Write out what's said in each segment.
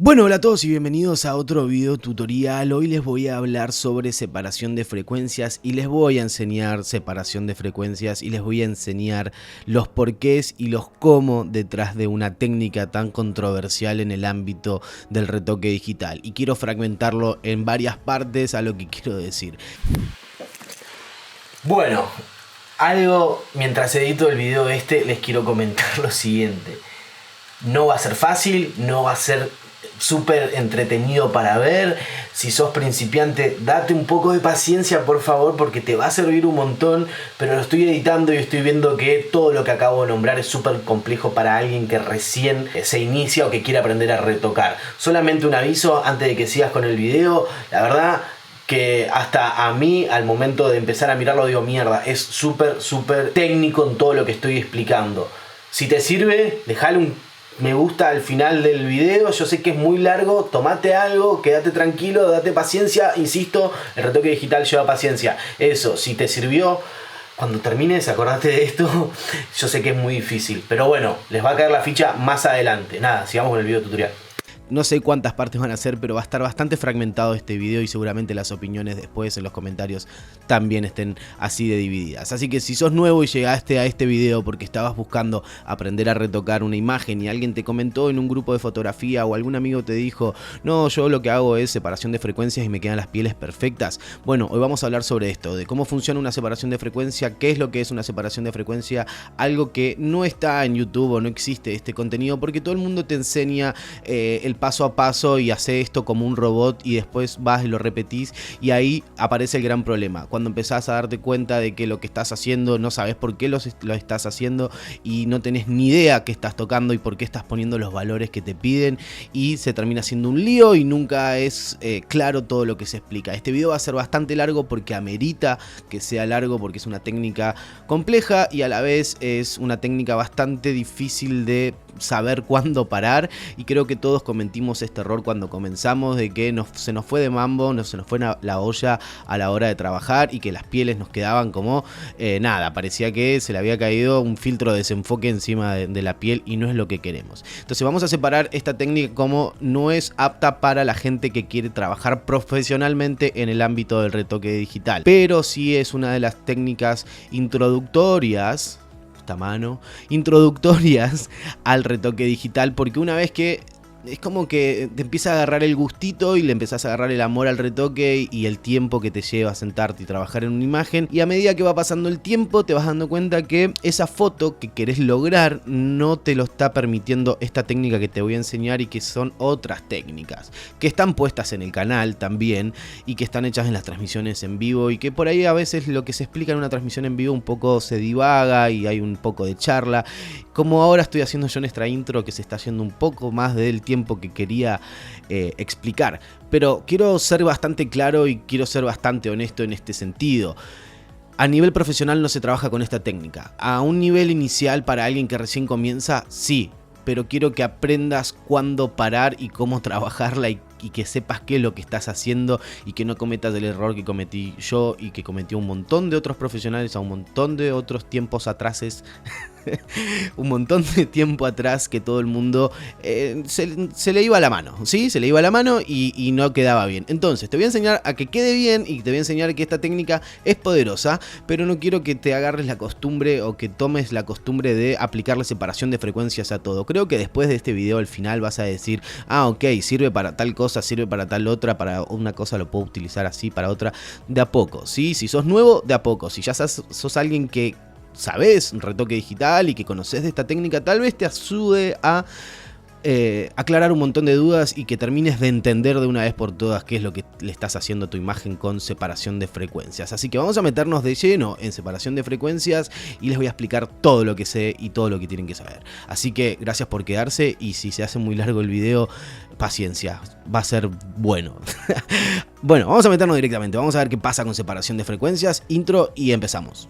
Bueno, hola a todos y bienvenidos a otro video tutorial. Hoy les voy a hablar sobre separación de frecuencias y les voy a enseñar separación de frecuencias y les voy a enseñar los porqués y los cómo detrás de una técnica tan controversial en el ámbito del retoque digital. Y quiero fragmentarlo en varias partes a lo que quiero decir. Bueno, mientras edito el video les quiero comentar lo siguiente. No va a ser fácil, no va a ser súper entretenido para ver. Si sos principiante, date un poco de paciencia por favor, porque te va a servir un montón, pero lo estoy editando y estoy viendo que todo lo que acabo de nombrar es súper complejo para alguien que recién se inicia o que quiere aprender a retocar. Solamente un aviso antes de que sigas con el video, la verdad que hasta a mí al momento de empezar a mirarlo digo mierda, es súper técnico en todo lo que estoy explicando. Si te sirve, dejale un me gusta al final del video. Yo sé que es muy largo, tomate algo, quédate tranquilo, date paciencia. Insisto, el retoque digital lleva paciencia. Eso, si te sirvió, cuando termines acordate de esto. Yo sé que es muy difícil, pero bueno, les va a caer la ficha más adelante. Nada, sigamos con el video tutorial. No sé cuántas partes van a ser, pero va a estar bastante fragmentado este video y seguramente las opiniones después en los comentarios también estén así de divididas. Así que si sos nuevo y llegaste a este video porque estabas buscando aprender a retocar una imagen y alguien te comentó en un grupo de fotografía o algún amigo te dijo no, yo lo que hago es separación de frecuencias y me quedan las pieles perfectas. Bueno, hoy vamos a hablar sobre esto, de cómo funciona una separación de frecuencia, qué es lo que es una separación de frecuencia, algo que no está en YouTube o no existe este contenido porque todo el mundo te enseña el paso a paso y hace esto como un robot y después vas y lo repetís y ahí aparece el gran problema. Cuando empezás a darte cuenta de que lo que estás haciendo no sabes por qué lo estás haciendo y no tenés ni idea qué estás tocando y por qué estás poniendo los valores que te piden y se termina siendo un lío y nunca es claro todo lo que se explica. Este video va a ser bastante largo porque amerita que sea largo porque es una técnica compleja y a la vez es una técnica bastante difícil de saber cuándo parar y creo que todos cometimos este error cuando comenzamos de que se nos fue de mambo, se nos fue la olla a la hora de trabajar y que las pieles nos quedaban como nada, parecía que se le había caído un filtro de desenfoque encima de la piel y no es lo que queremos. Entonces vamos a separar esta técnica como no es apta para la gente que quiere trabajar profesionalmente en el ámbito del retoque digital, pero sí es una de las técnicas introductorias al retoque digital, porque una vez que es como que te empieza a agarrar el gustito y le empezás a agarrar el amor al retoque y el tiempo que te lleva a sentarte y trabajar en una imagen, y a medida que va pasando el tiempo te vas dando cuenta que esa foto que querés lograr no te lo está permitiendo esta técnica que te voy a enseñar y que son otras técnicas que están puestas en el canal también y que están hechas en las transmisiones en vivo y que por ahí a veces lo que se explica en una transmisión en vivo un poco se divaga y hay un poco de charla, como ahora estoy haciendo yo en esta intro que se está yendo un poco más del tiempo que quería explicar, pero quiero ser bastante claro y quiero ser bastante honesto en este sentido. A nivel profesional no se trabaja con esta técnica. A un nivel inicial para alguien que recién comienza, sí, pero quiero que aprendas cuándo parar y cómo trabajarla y que sepas qué es lo que estás haciendo y que no cometas el error que cometí yo y que cometió un montón de otros profesionales a un montón de otros tiempos atrás. Un montón de tiempo atrás que todo el mundo se le iba la mano, ¿sí? Se le iba la mano y no quedaba bien. Entonces te voy a enseñar a que quede bien y te voy a enseñar que esta técnica es poderosa, pero no quiero que te agarres la costumbre o que tomes la costumbre de aplicarle separación de frecuencias a todo. Creo que después de este video al final vas a decir, ah, ok, sirve para tal cosa, sirve para tal otra, para una cosa lo puedo utilizar así, para otra, de a poco, ¿sí? Si sos nuevo, de a poco. Si ya sos alguien que sabes retoque digital y que conoces de esta técnica, tal vez te ayude a aclarar un montón de dudas y que termines de entender de una vez por todas qué es lo que le estás haciendo a tu imagen con separación de frecuencias. Así que vamos a meternos de lleno en separación de frecuencias y les voy a explicar todo lo que sé y todo lo que tienen que saber. Así que gracias por quedarse y si se hace muy largo el video, paciencia, va a ser bueno. Bueno, vamos a meternos directamente, vamos a ver qué pasa con separación de frecuencias, intro y empezamos.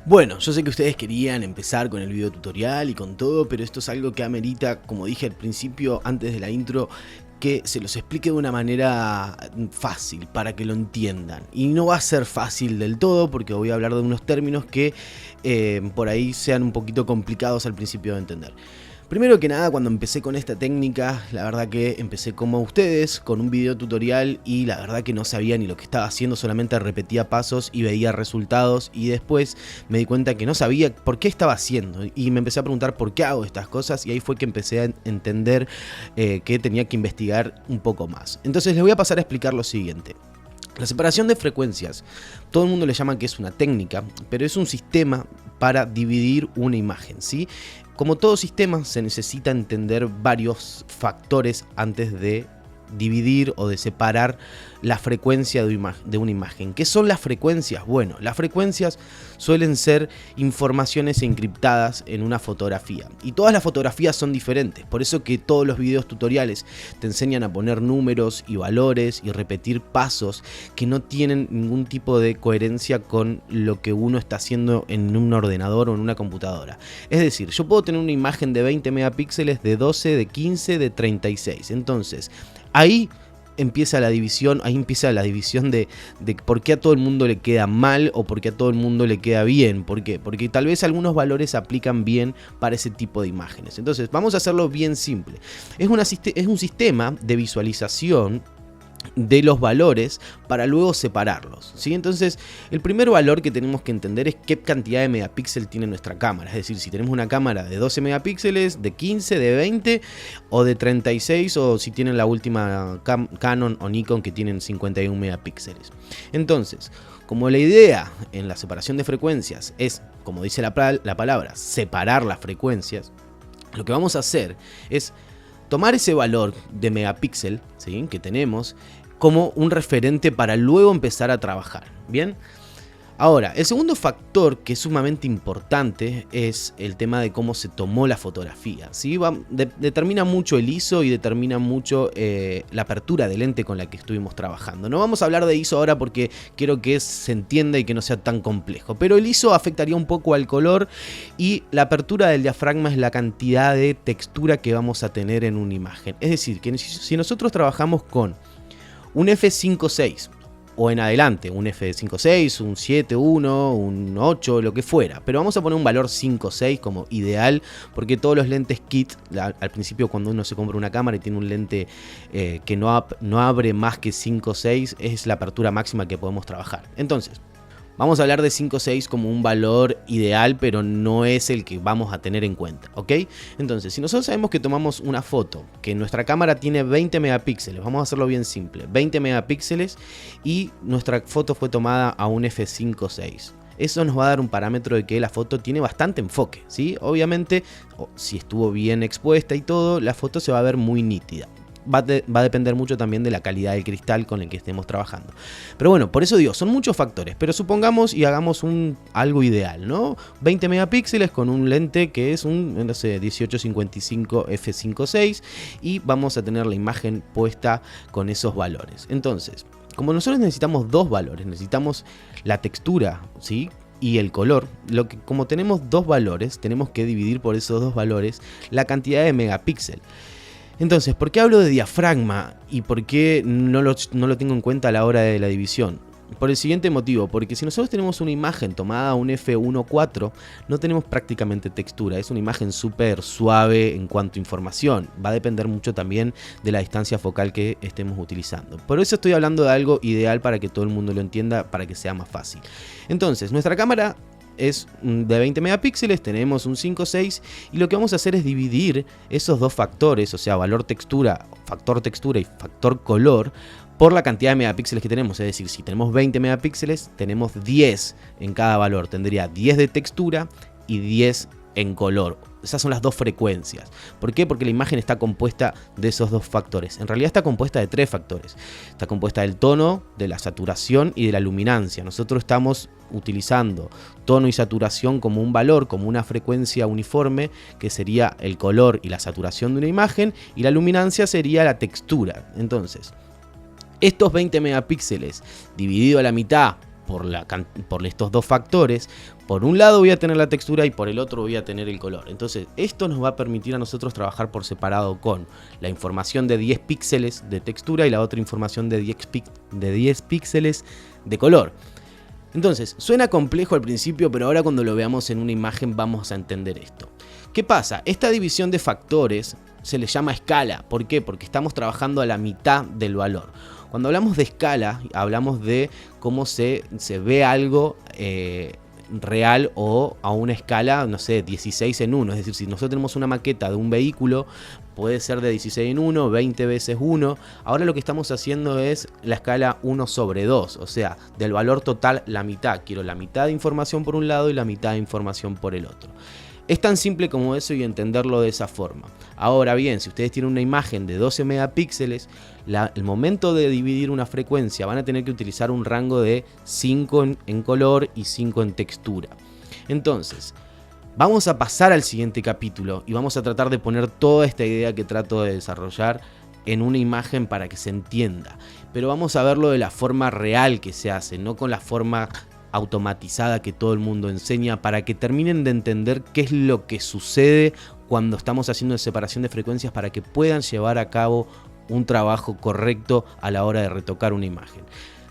Bueno, yo sé que ustedes querían empezar con el video tutorial y con todo, pero esto es algo que amerita, como dije al principio, antes de la intro, que se los explique de una manera fácil para que lo entiendan. Y no va a ser fácil del todo porque voy a hablar de unos términos que por ahí sean un poquito complicados al principio de entender. Primero que nada, cuando empecé con esta técnica, la verdad que empecé como ustedes, con un video tutorial, y la verdad que no sabía ni lo que estaba haciendo, solamente repetía pasos y veía resultados, y después me di cuenta que no sabía por qué estaba haciendo, y me empecé a preguntar por qué hago estas cosas, y ahí fue que empecé a entender que tenía que investigar un poco más. Entonces les voy a pasar a explicar lo siguiente. La separación de frecuencias, todo el mundo le llama que es una técnica, pero es un sistema para dividir una imagen, ¿sí? Como todo sistema, se necesita entender varios factores antes de dividir o de separar la frecuencia de una imagen. ¿Qué son las frecuencias? Bueno, las frecuencias suelen ser informaciones encriptadas en una fotografía, y todas las fotografías son diferentes, por eso que todos los videos tutoriales te enseñan a poner números y valores y repetir pasos que no tienen ningún tipo de coherencia con lo que uno está haciendo en un ordenador o en una computadora. Es decir, yo puedo tener una imagen de 20 megapíxeles, de 12, de 15, de 36, entonces ahí empieza la división, de por qué a todo el mundo le queda mal o por qué a todo el mundo le queda bien. ¿Por qué? Porque tal vez algunos valores se aplican bien para ese tipo de imágenes. Entonces vamos a hacerlo bien simple. Es un sistema de visualización de los valores para luego separarlos, ¿sí? Entonces el primer valor que tenemos que entender es qué cantidad de megapíxeles tiene nuestra cámara. Es decir, si tenemos una cámara de 12 megapíxeles, de 15, de 20 o de 36, o si tienen la última Canon o Nikon que tienen 51 megapíxeles. Entonces, como la idea en la separación de frecuencias es, como dice la palabra, separar las frecuencias, lo que vamos a hacer es tomar ese valor de megapíxel, ¿sí?, que tenemos como un referente para luego empezar a trabajar. Bien. Ahora, el segundo factor que es sumamente importante es el tema de cómo se tomó la fotografía, ¿sí? Determina mucho el ISO y determina mucho la apertura de lente con la que estuvimos trabajando. No vamos a hablar de ISO ahora porque quiero que se entienda y que no sea tan complejo, pero el ISO afectaría un poco al color, y la apertura del diafragma es la cantidad de textura que vamos a tener en una imagen. Es decir, que si nosotros trabajamos con un f5.6 o en adelante, un f5.6, un 7.1, un 8, lo que fuera, pero vamos a poner un valor 5.6 como ideal, porque todos los lentes kit, al principio cuando uno se compra una cámara y tiene un lente que no abre más que 5.6, es la apertura máxima que podemos trabajar. Entonces, vamos a hablar de 5.6 como un valor ideal, pero no es el que vamos a tener en cuenta, ¿ok? Entonces, si nosotros sabemos que tomamos una foto, que nuestra cámara tiene 20 megapíxeles, vamos a hacerlo bien simple, 20 megapíxeles, y nuestra foto fue tomada a un f5.6. Eso nos va a dar un parámetro de que la foto tiene bastante enfoque, ¿sí? Obviamente, si estuvo bien expuesta y todo, la foto se va a ver muy nítida. Va a depender mucho también de la calidad del cristal con el que estemos trabajando. Pero bueno, por eso digo, son muchos factores. Pero supongamos y hagamos algo ideal, ¿no? 20 megapíxeles con un lente que es un, no sé, 1855 f5.6, y vamos a tener la imagen puesta con esos valores. Entonces, como nosotros necesitamos dos valores, necesitamos la textura, ¿sí?, y el color, como tenemos dos valores, tenemos que dividir por esos dos valores la cantidad de megapíxeles. Entonces, ¿por qué hablo de diafragma y por qué no lo tengo en cuenta a la hora de la división? Por el siguiente motivo, porque si nosotros tenemos una imagen tomada a un f1.4, no tenemos prácticamente textura, es una imagen súper suave en cuanto a información, va a depender mucho también de la distancia focal que estemos utilizando. Por eso estoy hablando de algo ideal para que todo el mundo lo entienda, para que sea más fácil. Entonces, nuestra cámara es de 20 megapíxeles, tenemos un 5.6, y lo que vamos a hacer es dividir esos dos factores, o sea, factor textura y factor color, por la cantidad de megapíxeles que tenemos. Es decir, si tenemos 20 megapíxeles, tenemos 10 en cada valor, tendría 10 de textura y 10 en color. Esas son las dos frecuencias. ¿Por qué? Porque la imagen está compuesta de esos dos factores. En realidad está compuesta de tres factores. Está compuesta del tono, de la saturación y de la luminancia. Nosotros estamos utilizando tono y saturación como un valor, como una frecuencia uniforme, que sería el color y la saturación de una imagen, y la luminancia sería la textura. Entonces, estos 20 megapíxeles dividido a la mitad por estos dos factores. Por un lado voy a tener la textura y por el otro voy a tener el color. Entonces esto nos va a permitir a nosotros trabajar por separado con la información de 10 píxeles de textura y la otra información de 10 píxeles de color. Entonces, suena complejo al principio, pero ahora cuando lo veamos en una imagen vamos a entender esto. ¿Qué pasa? Esta división de factores se le llama escala. ¿Por qué? Porque estamos trabajando a la mitad del valor. Cuando hablamos de escala, hablamos de cómo se ve algo real o a una escala, no sé, 16 en 1. Es decir, si nosotros tenemos una maqueta de un vehículo, puede ser de 16 en 1, 20 veces 1. Ahora lo que estamos haciendo es la escala 1 sobre 2, o sea, del valor total la mitad. Quiero la mitad de información por un lado y la mitad de información por el otro. Es tan simple como eso y entenderlo de esa forma. Ahora bien, si ustedes tienen una imagen de 12 megapíxeles, el momento de dividir una frecuencia van a tener que utilizar un rango de 5 en color y 5 en textura. Entonces, vamos a pasar al siguiente capítulo y vamos a tratar de poner toda esta idea que trato de desarrollar en una imagen para que se entienda. Pero vamos a verlo de la forma real que se hace, no con la forma automatizada que todo el mundo enseña, para que terminen de entender qué es lo que sucede cuando estamos haciendo separación de frecuencias, para que puedan llevar a cabo un trabajo correcto a la hora de retocar una imagen.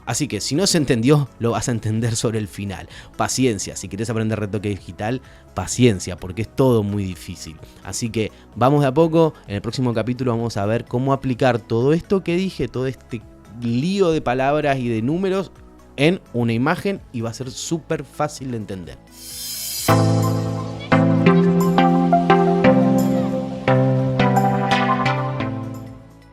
Así que si no se entendió, lo vas a entender sobre el final. Paciencia, si querés aprender retoque digital, paciencia, porque es todo muy difícil. Así que vamos de a poco. En el próximo capítulo vamos a ver cómo aplicar todo esto que dije, todo este lío de palabras y de números en una imagen, y va a ser súper fácil de entender.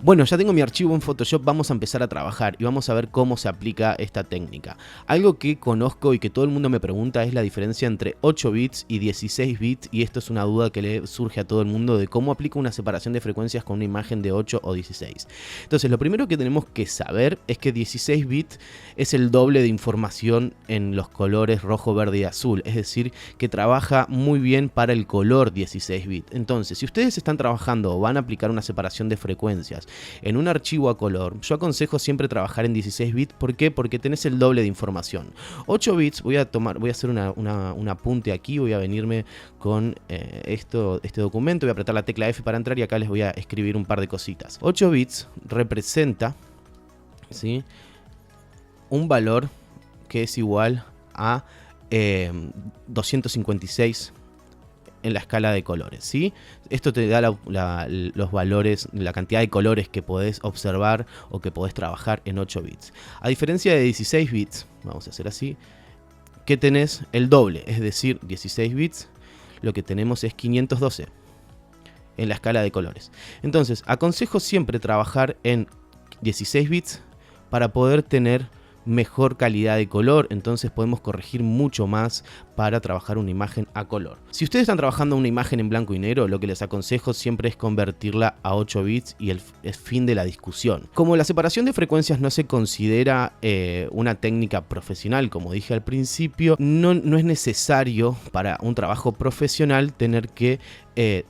Bueno, ya tengo mi archivo en Photoshop, vamos a empezar a trabajar y vamos a ver cómo se aplica esta técnica. Algo que conozco y que todo el mundo me pregunta es la diferencia entre 8 bits y 16 bits, y esto es una duda que le surge a todo el mundo de cómo aplico una separación de frecuencias con una imagen de 8 o 16. Entonces, lo primero que tenemos que saber es que 16 bits es el doble de información en los colores rojo, verde y azul, es decir, que trabaja muy bien para el color 16 bits. Entonces, si ustedes están trabajando o van a aplicar una separación de frecuencias en un archivo a color, yo aconsejo siempre trabajar en 16 bits. ¿Por qué? Porque tenés el doble de información. 8 bits, voy a hacer un apunte aquí, voy a venirme con este documento, voy a apretar la tecla F para entrar y acá les voy a escribir un par de cositas. 8 bits representa, ¿sí?, un valor que es igual a 256 en la escala de colores, ¿sí? Esto te da los valores, la cantidad de colores que podés observar o que podés trabajar en 8 bits. A diferencia de 16 bits, vamos a hacer así, que tenés el doble, es decir, 16 bits, lo que tenemos es 512 en la escala de colores. Entonces, aconsejo siempre trabajar en 16 bits para poder tener mejor calidad de color, entonces podemos corregir mucho más para trabajar una imagen a color. Si ustedes están trabajando una imagen en blanco y negro, lo que les aconsejo siempre es convertirla a 8 bits y es fin de la discusión. Como la separación de frecuencias no se considera una técnica profesional, como dije al principio, no es necesario para un trabajo profesional tener que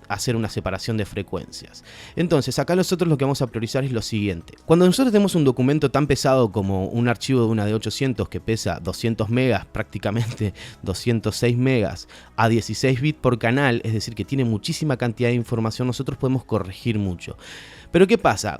hacer una separación de frecuencias. Entonces acá nosotros lo que vamos a priorizar es lo siguiente. Cuando nosotros tenemos un documento tan pesado como un archivo de una D800 que pesa 200 megas, prácticamente 206 megas a 16 bits por canal, es decir que tiene muchísima cantidad de información, nosotros podemos corregir mucho. Pero ¿qué pasa?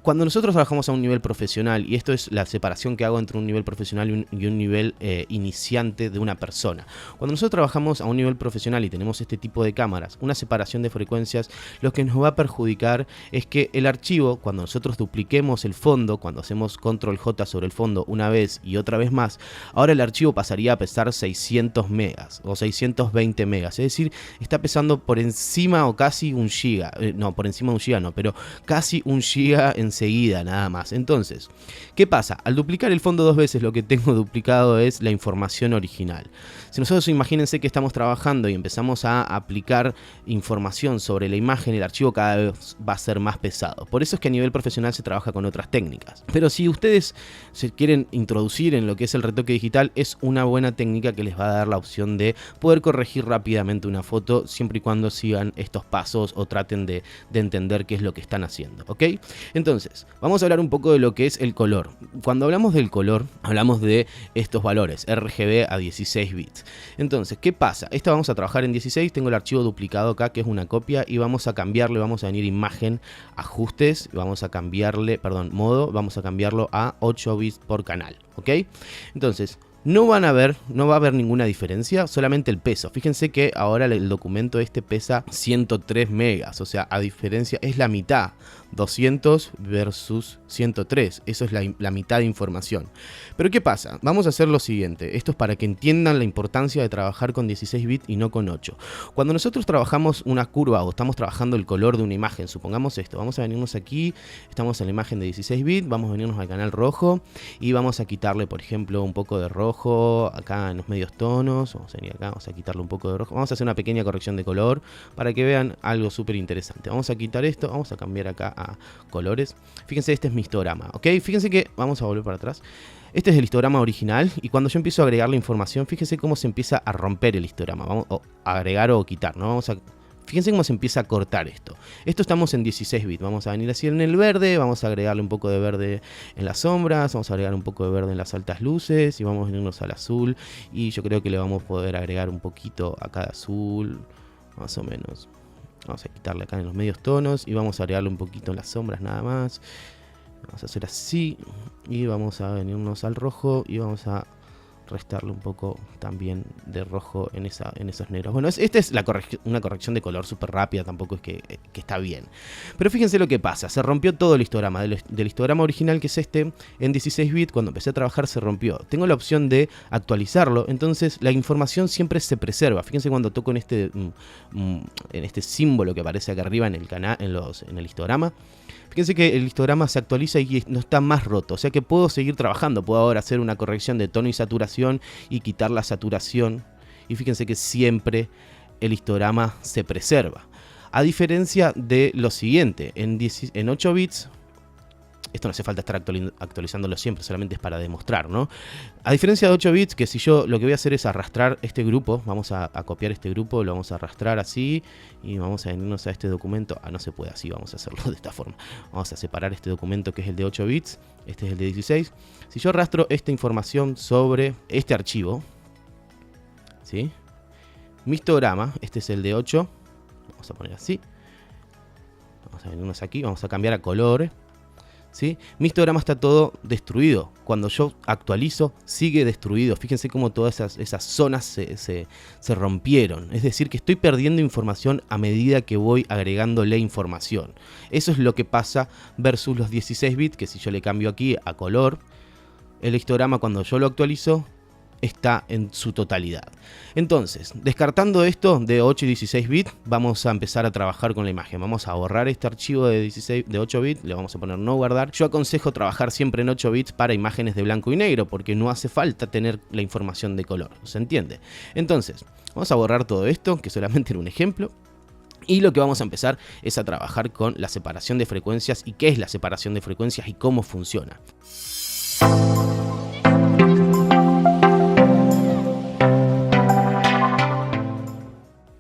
Cuando nosotros trabajamos a un nivel profesional, y esto es la separación que hago entre un nivel profesional y un nivel iniciante de una persona. Cuando nosotros trabajamos a un nivel profesional y tenemos este tipo de cámaras, una separación de frecuencias, lo que nos va a perjudicar es que el archivo, cuando nosotros dupliquemos el fondo, cuando hacemos control J sobre el fondo una vez y otra vez más, ahora el archivo pasaría a pesar 600 megas o 620 megas. Es decir, está pesando por encima o casi un giga. No, por encima de un giga no, pero casi un giga enseguida nada más. Entonces, ¿qué pasa? Al duplicar el fondo 2 veces, lo que tengo duplicado es la información original. Si nosotros, imagínense que estamos trabajando y empezamos a aplicar información sobre la imagen, el archivo cada vez va a ser más pesado. Por eso es que a nivel profesional se trabaja con otras técnicas. Pero si ustedes se quieren introducir en lo que es el retoque digital, es una buena técnica que les va a dar la opción de poder corregir rápidamente una foto, siempre y cuando sigan estos pasos o traten de entender qué es lo que están haciendo, ¿ok? Entonces, Entonces, vamos a hablar un poco de lo que es el color. Cuando hablamos del color, hablamos de estos valores, RGB a 16 bits. Entonces, ¿qué pasa? Esta vamos a trabajar en 16, tengo el archivo duplicado acá, que es una copia, y vamos a cambiarle, vamos a venir imagen, ajustes, vamos a cambiarle, perdón, modo, vamos a cambiarlo a 8 bits por canal, ¿ok? Entonces, no va a haber ninguna diferencia, solamente el peso. Fíjense que ahora el documento este pesa 103 megas, o sea, a diferencia, es la mitad, 200 versus 103, eso es la mitad de información. Pero ¿qué pasa? Vamos a hacer lo siguiente, esto es para que entiendan la importancia de trabajar con 16 bits y no con 8. Cuando nosotros trabajamos una curva o estamos trabajando el color de una imagen, supongamos esto, vamos a venirnos aquí, estamos en la imagen de 16 bits, vamos a venirnos al canal rojo y vamos a quitarle, por ejemplo, un poco de rojo acá en los medios tonos, vamos a venir acá, vamos a quitarle un poco de rojo, vamos a hacer una pequeña corrección de color para que vean algo súper interesante. Vamos a quitar esto, vamos a cambiar acá a colores. Fíjense, este es mi histograma, ¿ok? Fíjense que, vamos a volver para atrás. Este es el histograma original y cuando yo empiezo a agregar la información, fíjense cómo se empieza a romper el histograma. Vamos a agregar o quitar, ¿no? Fíjense cómo se empieza a cortar esto. Esto estamos en 16 bits. Vamos a venir así en el verde, vamos a agregarle un poco de verde en las sombras, vamos a agregar un poco de verde en las altas luces y vamos a venirnos al azul. Y yo creo que le vamos a poder agregar un poquito acá de azul, más o menos. Vamos a quitarle acá en los medios tonos y vamos a agregarle un poquito en las sombras nada más. Vamos a hacer así y vamos a venirnos al rojo y vamos a restarle un poco también de rojo en esos negros. Bueno, esta es una corrección de color súper rápida, tampoco es que está bien. Pero fíjense lo que pasa, se rompió todo el histograma, del histograma original que es este, en 16 bits, cuando empecé a trabajar se rompió. Tengo la opción de actualizarlo, entonces la información siempre se preserva. Fíjense cuando toco en este símbolo que aparece acá arriba en el histograma. Fíjense que el histograma se actualiza y no está más roto, o sea que puedo seguir trabajando, puedo ahora hacer una corrección de tono y saturación y quitar la saturación y fíjense que siempre el histograma se preserva. A diferencia de lo siguiente, en 8 bits, esto no hace falta estar actualizándolo siempre, solamente es para demostrar, ¿no? A diferencia de 8 bits, que si yo lo que voy a hacer es arrastrar este grupo, vamos a copiar este grupo, lo vamos a arrastrar así y vamos a venirnos a este documento. No se puede así, vamos a hacerlo de esta forma. Vamos a separar este documento que es el de 8 bits, este es el de 16. Si yo arrastro esta información sobre este archivo, ¿sí? Mi histograma, este es el de 8, vamos a poner así. Vamos a venirnos aquí, vamos a cambiar a color. ¿Sí? Mi histograma está todo destruido. Cuando yo actualizo, sigue destruido. Fíjense cómo todas esas zonas se rompieron. Es decir, que estoy perdiendo información a medida que voy agregándole información. Eso es lo que pasa versus los 16 bits, que si yo le cambio aquí a color, el histograma cuando yo lo actualizo está en su totalidad. Entonces, descartando esto de 8 y 16 bits, vamos a empezar a trabajar con la imagen. Vamos a borrar este archivo de 8 bits, le vamos a poner no guardar. Yo aconsejo trabajar siempre en 8 bits para imágenes de blanco y negro, porque no hace falta tener la información de color, ¿se entiende? Entonces, vamos a borrar todo esto, que solamente era un ejemplo. Y lo que vamos a empezar es a trabajar con la separación de frecuencias y qué es la separación de frecuencias y cómo funciona.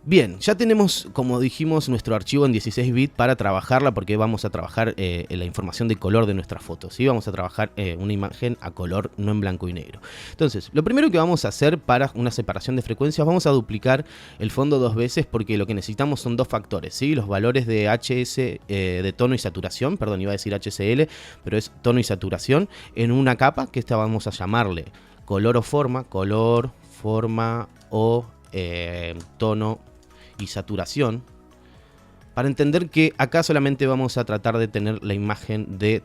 Bien, ya tenemos, como dijimos, nuestro archivo en 16 bits para trabajarla, porque vamos a trabajar la información de color de nuestras fotos, ¿sí? Vamos a trabajar una imagen a color, no en blanco y negro. Entonces, lo primero que vamos a hacer para una separación de frecuencias, vamos a duplicar el fondo 2 veces, porque lo que necesitamos son dos factores, ¿sí? Los valores de HS, de tono y saturación, perdón, iba a decir HCL, pero es tono y saturación, en una capa, que esta vamos a llamarle color forma o tono y saturación, para entender que acá solamente vamos a tratar de tener la imagen de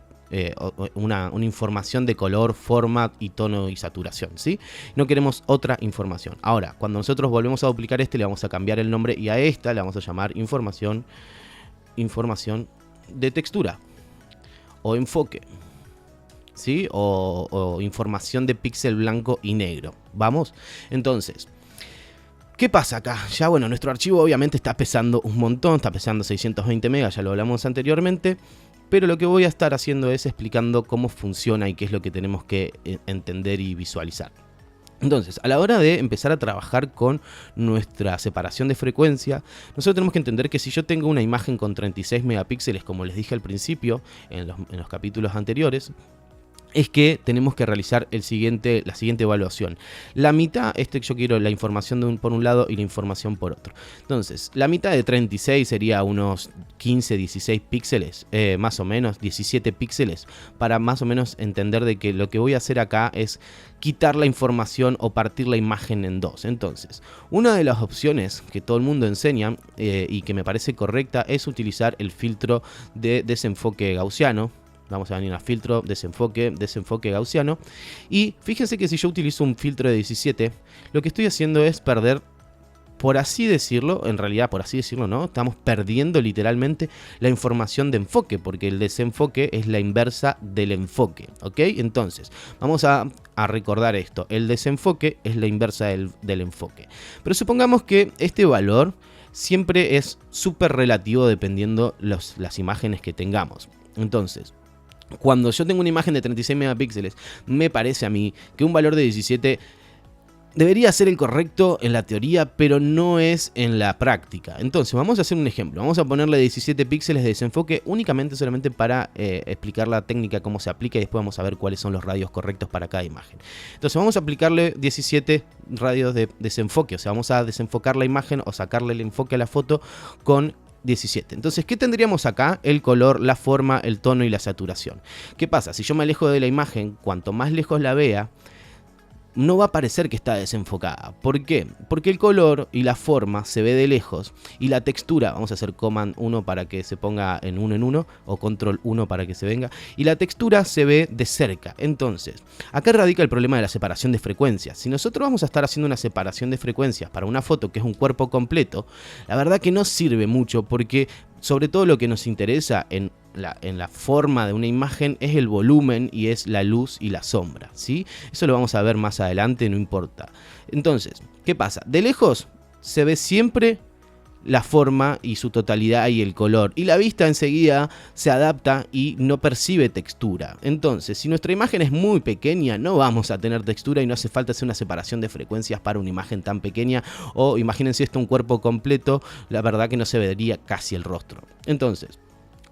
una información de color, forma y tono y saturación, ¿sí? No queremos otra información. Ahora, cuando nosotros volvemos a duplicar este, le vamos a cambiar el nombre y a esta le vamos a llamar información de textura o enfoque, ¿sí? O información de píxel blanco y negro. ¿Vamos? Entonces, ¿qué pasa acá? Ya bueno, nuestro archivo obviamente está pesando un montón, está pesando 620 megas, ya lo hablamos anteriormente, pero lo que voy a estar haciendo es explicando cómo funciona y qué es lo que tenemos que entender y visualizar. Entonces, a la hora de empezar a trabajar con nuestra separación de frecuencia, nosotros tenemos que entender que si yo tengo una imagen con 36 megapíxeles, como les dije al principio, en los capítulos anteriores, es que tenemos que realizar la siguiente evaluación. La mitad, yo quiero la información por un lado y la información por otro. Entonces, la mitad de 36 sería unos 15, 16 píxeles, más o menos, 17 píxeles, para más o menos entender de que lo que voy a hacer acá es quitar la información o partir la imagen en dos. Entonces, una de las opciones que todo el mundo enseña y que me parece correcta es utilizar el filtro de desenfoque gaussiano. Vamos a venir a filtro, desenfoque gaussiano. Y fíjense que si yo utilizo un filtro de 17, lo que estoy haciendo es perder, por así decirlo, en realidad por así decirlo no, estamos perdiendo literalmente la información de enfoque, porque el desenfoque es la inversa del enfoque, ¿ok? Entonces, vamos a recordar esto, el desenfoque es la inversa del enfoque. Pero supongamos que este valor siempre es súper relativo dependiendo las imágenes que tengamos. Entonces, cuando yo tengo una imagen de 36 megapíxeles, me parece a mí que un valor de 17 debería ser el correcto en la teoría, pero no es en la práctica. Entonces, vamos a hacer un ejemplo. Vamos a ponerle 17 píxeles de desenfoque únicamente solamente para explicar la técnica, cómo se aplica, y después vamos a ver cuáles son los radios correctos para cada imagen. Entonces, vamos a aplicarle 17 radios de desenfoque. O sea, vamos a desenfocar la imagen o sacarle el enfoque a la foto con 17. Entonces, ¿qué tendríamos acá? El color, la forma, el tono y la saturación. ¿Qué pasa? Si yo me alejo de la imagen, cuanto más lejos la vea, no va a parecer que está desenfocada. ¿Por qué? Porque el color y la forma se ve de lejos y la textura, vamos a hacer Command 1 para que se ponga en uno o Control 1 para que se venga, y la textura se ve de cerca. Entonces, acá radica el problema de la separación de frecuencias. Si nosotros vamos a estar haciendo una separación de frecuencias para una foto que es un cuerpo completo, la verdad que no sirve mucho, porque sobre todo lo que nos interesa en la forma de una imagen es el volumen y es la luz y la sombra, ¿sí? Eso lo vamos a ver más adelante, no importa. Entonces, ¿qué pasa? De lejos se ve siempre la forma y su totalidad y el color, y la vista enseguida se adapta y no percibe textura. Entonces, si nuestra imagen es muy pequeña, no vamos a tener textura y no hace falta hacer una separación de frecuencias para una imagen tan pequeña. O imagínense esto, un cuerpo completo, la verdad que no se vería casi el rostro. Entonces,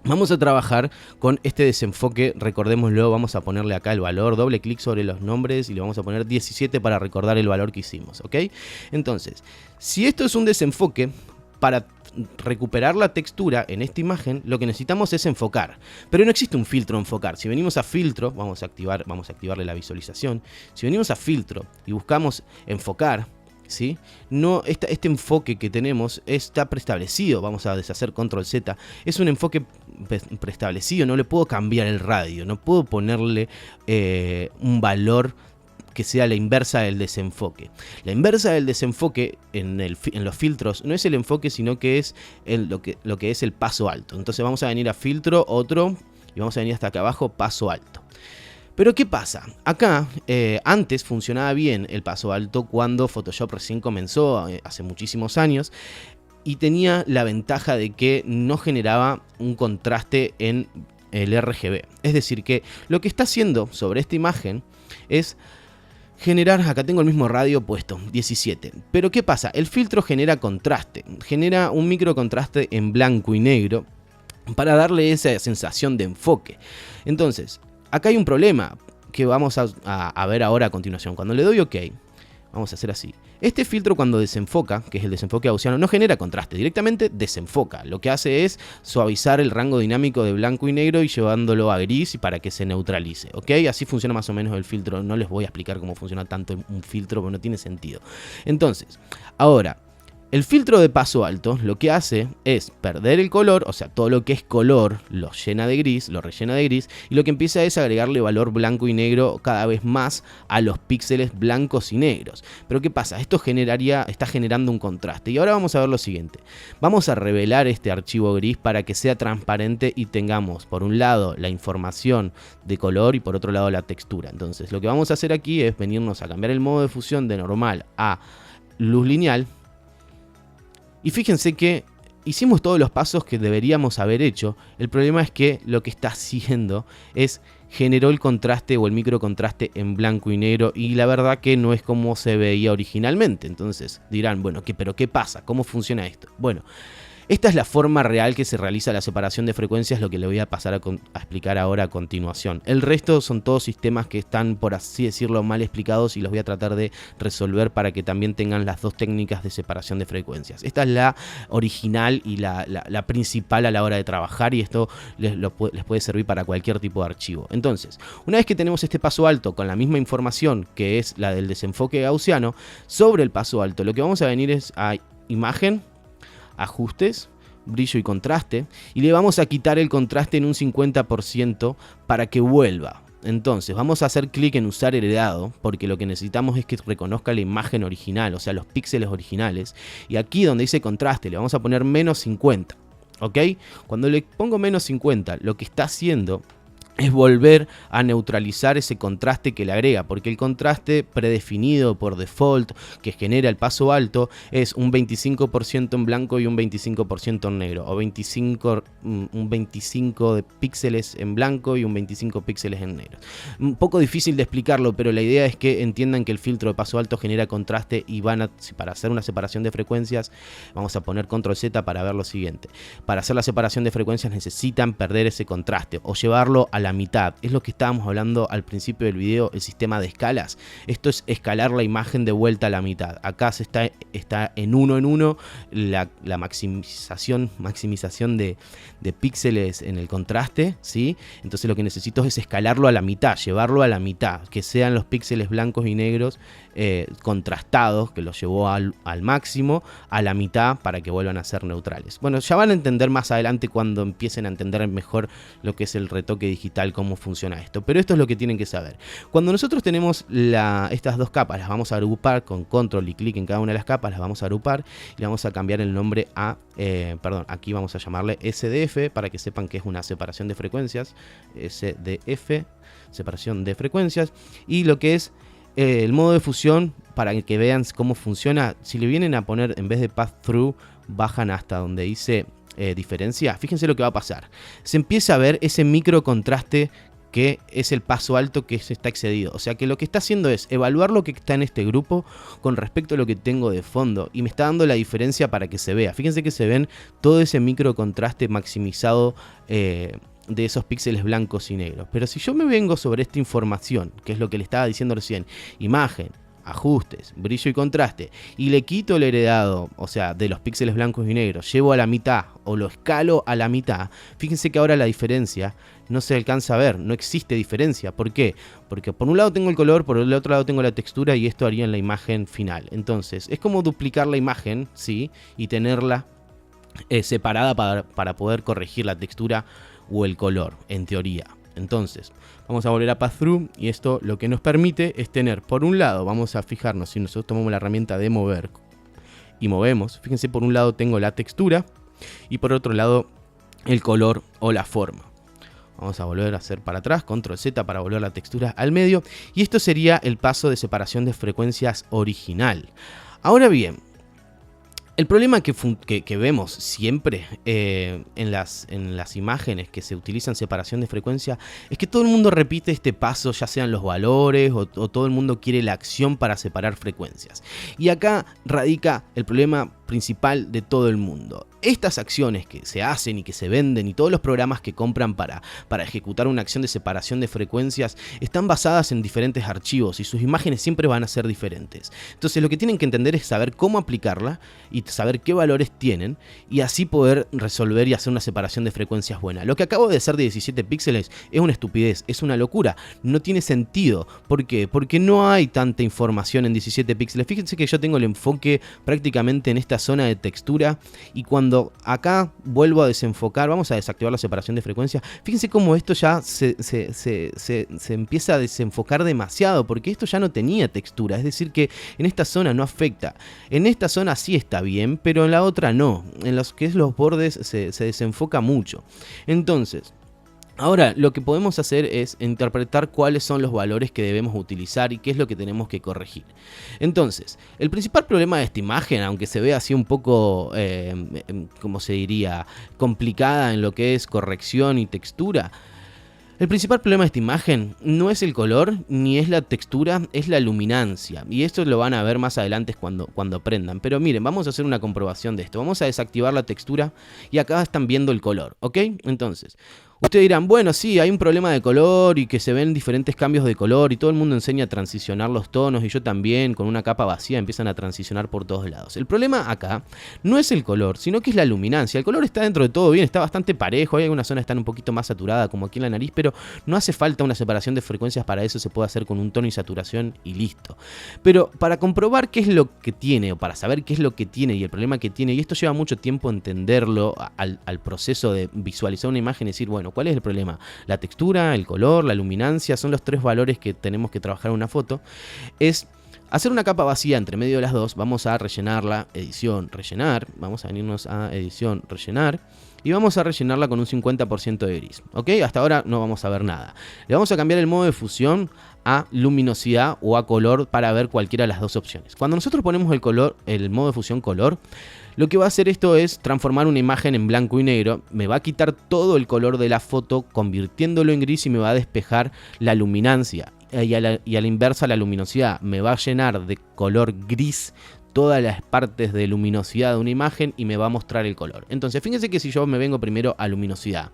vamos a trabajar con este desenfoque, recordémoslo, vamos a ponerle acá el valor, doble clic sobre los nombres y le vamos a poner 17 para recordar el valor que hicimos, ¿ok? Entonces, si esto es un desenfoque, para recuperar la textura en esta imagen, lo que necesitamos es enfocar. Pero no existe un filtro enfocar. Si venimos a filtro, vamos a activarle la visualización. Si venimos a filtro y buscamos enfocar, ¿sí? No, este enfoque que tenemos está preestablecido. Vamos a deshacer Control Z. Es un enfoque preestablecido, no le puedo cambiar el radio, no puedo ponerle un valor que sea la inversa del desenfoque. La inversa del desenfoque en los filtros no es el enfoque, sino que es lo que es el paso alto. Entonces vamos a venir a filtro, otro, y vamos a venir hasta acá abajo, paso alto. Pero ¿qué pasa? Acá antes funcionaba bien el paso alto cuando Photoshop recién comenzó, hace muchísimos años, y tenía la ventaja de que no generaba un contraste en el RGB. Es decir, que lo que está haciendo sobre esta imagen es generar, acá tengo el mismo radio puesto, 17. Pero ¿qué pasa? El filtro genera contraste, genera un micro contraste en blanco y negro para darle esa sensación de enfoque. Entonces, acá hay un problema que vamos a ver ahora a continuación. Cuando le doy OK, vamos a hacer así. Este filtro, cuando desenfoca, que es el desenfoque gaussiano, no genera contraste, directamente desenfoca. Lo que hace es suavizar el rango dinámico de blanco y negro y llevándolo a gris y para que se neutralice, ¿ok? Así funciona más o menos el filtro. No les voy a explicar cómo funciona tanto un filtro, porque no tiene sentido. Entonces, ahora, el filtro de paso alto lo que hace es perder el color, o sea, todo lo que es color lo rellena de gris, y lo que empieza es agregarle valor blanco y negro cada vez más a los píxeles blancos y negros. Pero ¿qué pasa? Esto está generando un contraste. Y ahora vamos a ver lo siguiente. Vamos a revelar este archivo gris para que sea transparente y tengamos, por un lado, la información de color y por otro lado la textura. Entonces, lo que vamos a hacer aquí es venirnos a cambiar el modo de fusión de normal a luz lineal. Y fíjense que hicimos todos los pasos que deberíamos haber hecho. El problema es que lo que está haciendo es generó el contraste o el microcontraste en blanco y negro, y la verdad que no es como se veía originalmente. Entonces dirán, bueno, ¿pero qué pasa? ¿Cómo funciona esto? Bueno, esta es la forma real que se realiza la separación de frecuencias, lo que le voy a pasar a explicar ahora a continuación. El resto son todos sistemas que están, por así decirlo, mal explicados, y los voy a tratar de resolver para que también tengan las dos técnicas de separación de frecuencias. Esta es la original y la principal a la hora de trabajar, y esto les puede servir para cualquier tipo de archivo. Entonces, una vez que tenemos este paso alto con la misma información que es la del desenfoque gaussiano, sobre el paso alto lo que vamos a venir es a imagen, ajustes, brillo y contraste, y le vamos a quitar el contraste en un 50% para que vuelva. Entonces vamos a hacer clic en usar heredado, porque lo que necesitamos es que reconozca la imagen original, o sea los píxeles originales, y aquí donde dice contraste le vamos a poner menos 50, ¿ok? Cuando le pongo menos 50, lo que está haciendo es volver a neutralizar ese contraste que le agrega, porque el contraste predefinido por default que genera el paso alto es un 25% en blanco y un 25% en negro, o un 25 de píxeles en blanco y un 25 píxeles en negro. Un poco difícil de explicarlo, pero la idea es que entiendan que el filtro de paso alto genera contraste, y para hacer una separación de frecuencias vamos a poner control Z para ver lo siguiente. Para hacer la separación de frecuencias necesitan perder ese contraste o llevarlo a la mitad. Es lo que estábamos hablando al principio del video, el sistema de escalas. Esto es escalar la imagen de vuelta a la mitad. Acá está en 1 en 1 la maximización de píxeles en el contraste, ¿sí? Entonces lo que necesito es escalarlo a la mitad, llevarlo a la mitad, que sean los píxeles blancos y negros contrastados, que los llevó al máximo, a la mitad, para que vuelvan a ser neutrales. Bueno, ya van a entender más adelante cuando empiecen a entender mejor lo que es el retoque digital, cómo funciona esto, pero esto es lo que tienen que saber. Cuando nosotros tenemos estas dos capas, las vamos a agrupar con control y clic en cada una de las capas, las vamos a agrupar y le vamos a cambiar el nombre a, aquí vamos a llamarle SDF, para que sepan que es una separación de frecuencias, SDF, separación de frecuencias, y lo que es el modo de fusión, para que vean cómo funciona. Si le vienen a poner, en vez de pass-through, bajan hasta donde dice diferencia, fíjense lo que va a pasar. Se empieza a ver ese micro contraste que es el paso alto que se está excedido. O sea que lo que está haciendo es evaluar lo que está en este grupo con respecto a lo que tengo de fondo, y me está dando la diferencia para que se vea. Fíjense que se ven todo ese micro contraste maximizado de esos píxeles blancos y negros. Pero si yo me vengo sobre esta información, que es lo que le estaba diciendo recién, imagen, ajustes, brillo y contraste, y le quito el heredado, o sea, de los píxeles blancos y negros, llevo a la mitad o lo escalo a la mitad, fíjense que ahora la diferencia no se alcanza a ver, no existe diferencia. ¿Por qué? Porque por un lado tengo el color, por el otro lado tengo la textura, y esto haría en la imagen final. Entonces es como duplicar la imagen, ¿sí? Y tenerla separada para poder corregir la textura o el color, en teoría. Entonces vamos a volver a pass-through, y esto lo que nos permite es tener, por un lado, vamos a fijarnos, si nosotros tomamos la herramienta de mover y movemos, fíjense, por un lado tengo la textura y por otro lado el color o la forma. Vamos a volver a hacer para atrás, control Z para volver la textura al medio, y esto sería el paso de separación de frecuencias original. Ahora bien, el problema que vemos siempre en las imágenes que se utilizan separación de frecuencia es que todo el mundo repite este paso, ya sean los valores o todo el mundo quiere la acción para separar frecuencias. Y acá radica el problema principal de todo el mundo. Estas acciones que se hacen y que se venden, y todos los programas que compran para ejecutar una acción de separación de frecuencias, están basadas en diferentes archivos, y sus imágenes siempre van a ser diferentes. Entonces lo que tienen que entender es saber cómo aplicarla y saber qué valores tienen, y así poder resolver y hacer una separación de frecuencias buena. Lo que acabo de hacer de 17 píxeles es una estupidez, es una locura, no tiene sentido. ¿Por qué? Porque no hay tanta información en 17 píxeles. Fíjense que yo tengo el enfoque prácticamente en esta zona de textura, y cuando acá vuelvo a desenfocar, vamos a desactivar la separación de frecuencia, fíjense cómo esto ya se empieza a desenfocar demasiado, porque esto ya no tenía textura, es decir que en esta zona no afecta. En esta zona sí está bien, pero en la otra no, en los que es los bordes se desenfoca mucho. Entonces, Ahora, lo que podemos hacer es interpretar cuáles son los valores que debemos utilizar y qué es lo que tenemos que corregir. Entonces, el principal problema de esta imagen, aunque se vea así un poco, ¿cómo se diría?, complicada en lo que es corrección y textura, el principal problema de esta imagen no es el color ni es la textura, es la luminancia. Y esto lo van a ver más adelante cuando aprendan. Pero miren, vamos a hacer una comprobación de esto. Vamos a desactivar la textura y acá están viendo el color, ¿ok? Entonces, ustedes dirán, bueno, sí, hay un problema de color y que se ven diferentes cambios de color y todo el mundo enseña a transicionar los tonos y yo también con una capa vacía empiezan a transicionar por todos lados. El problema acá no es el color, sino que es la luminancia. El color está dentro de todo bien, está bastante parejo, hay algunas zonas que están un poquito más saturadas como aquí en la nariz, pero no hace falta una separación de frecuencias para eso, se puede hacer con un tono y saturación y listo. Pero para comprobar qué es lo que tiene o para saber qué es lo que tiene y el problema que tiene, y esto lleva mucho tiempo entenderlo al proceso de visualizar una imagen y decir, bueno, ¿cuál es el problema? La textura, el color, la luminancia, son los tres valores que tenemos que trabajar en una foto. Es hacer una capa vacía entre medio de las dos, vamos a rellenarla, edición, rellenar, vamos a venirnos a edición, rellenar, y vamos a rellenarla con un 50% de gris, ¿ok? Hasta ahora no vamos a ver nada. Le vamos a cambiar el modo de fusión a luminosidad o a color para ver cualquiera de las dos opciones. Cuando nosotros ponemos el modo de fusión color, lo que va a hacer esto es transformar una imagen en blanco y negro, me va a quitar todo el color de la foto convirtiéndolo en gris y me va a despejar la luminancia. Y a la inversa la luminosidad, me va a llenar de color gris todas las partes de luminosidad de una imagen y me va a mostrar el color. Entonces fíjense que si yo me vengo primero a luminosidad,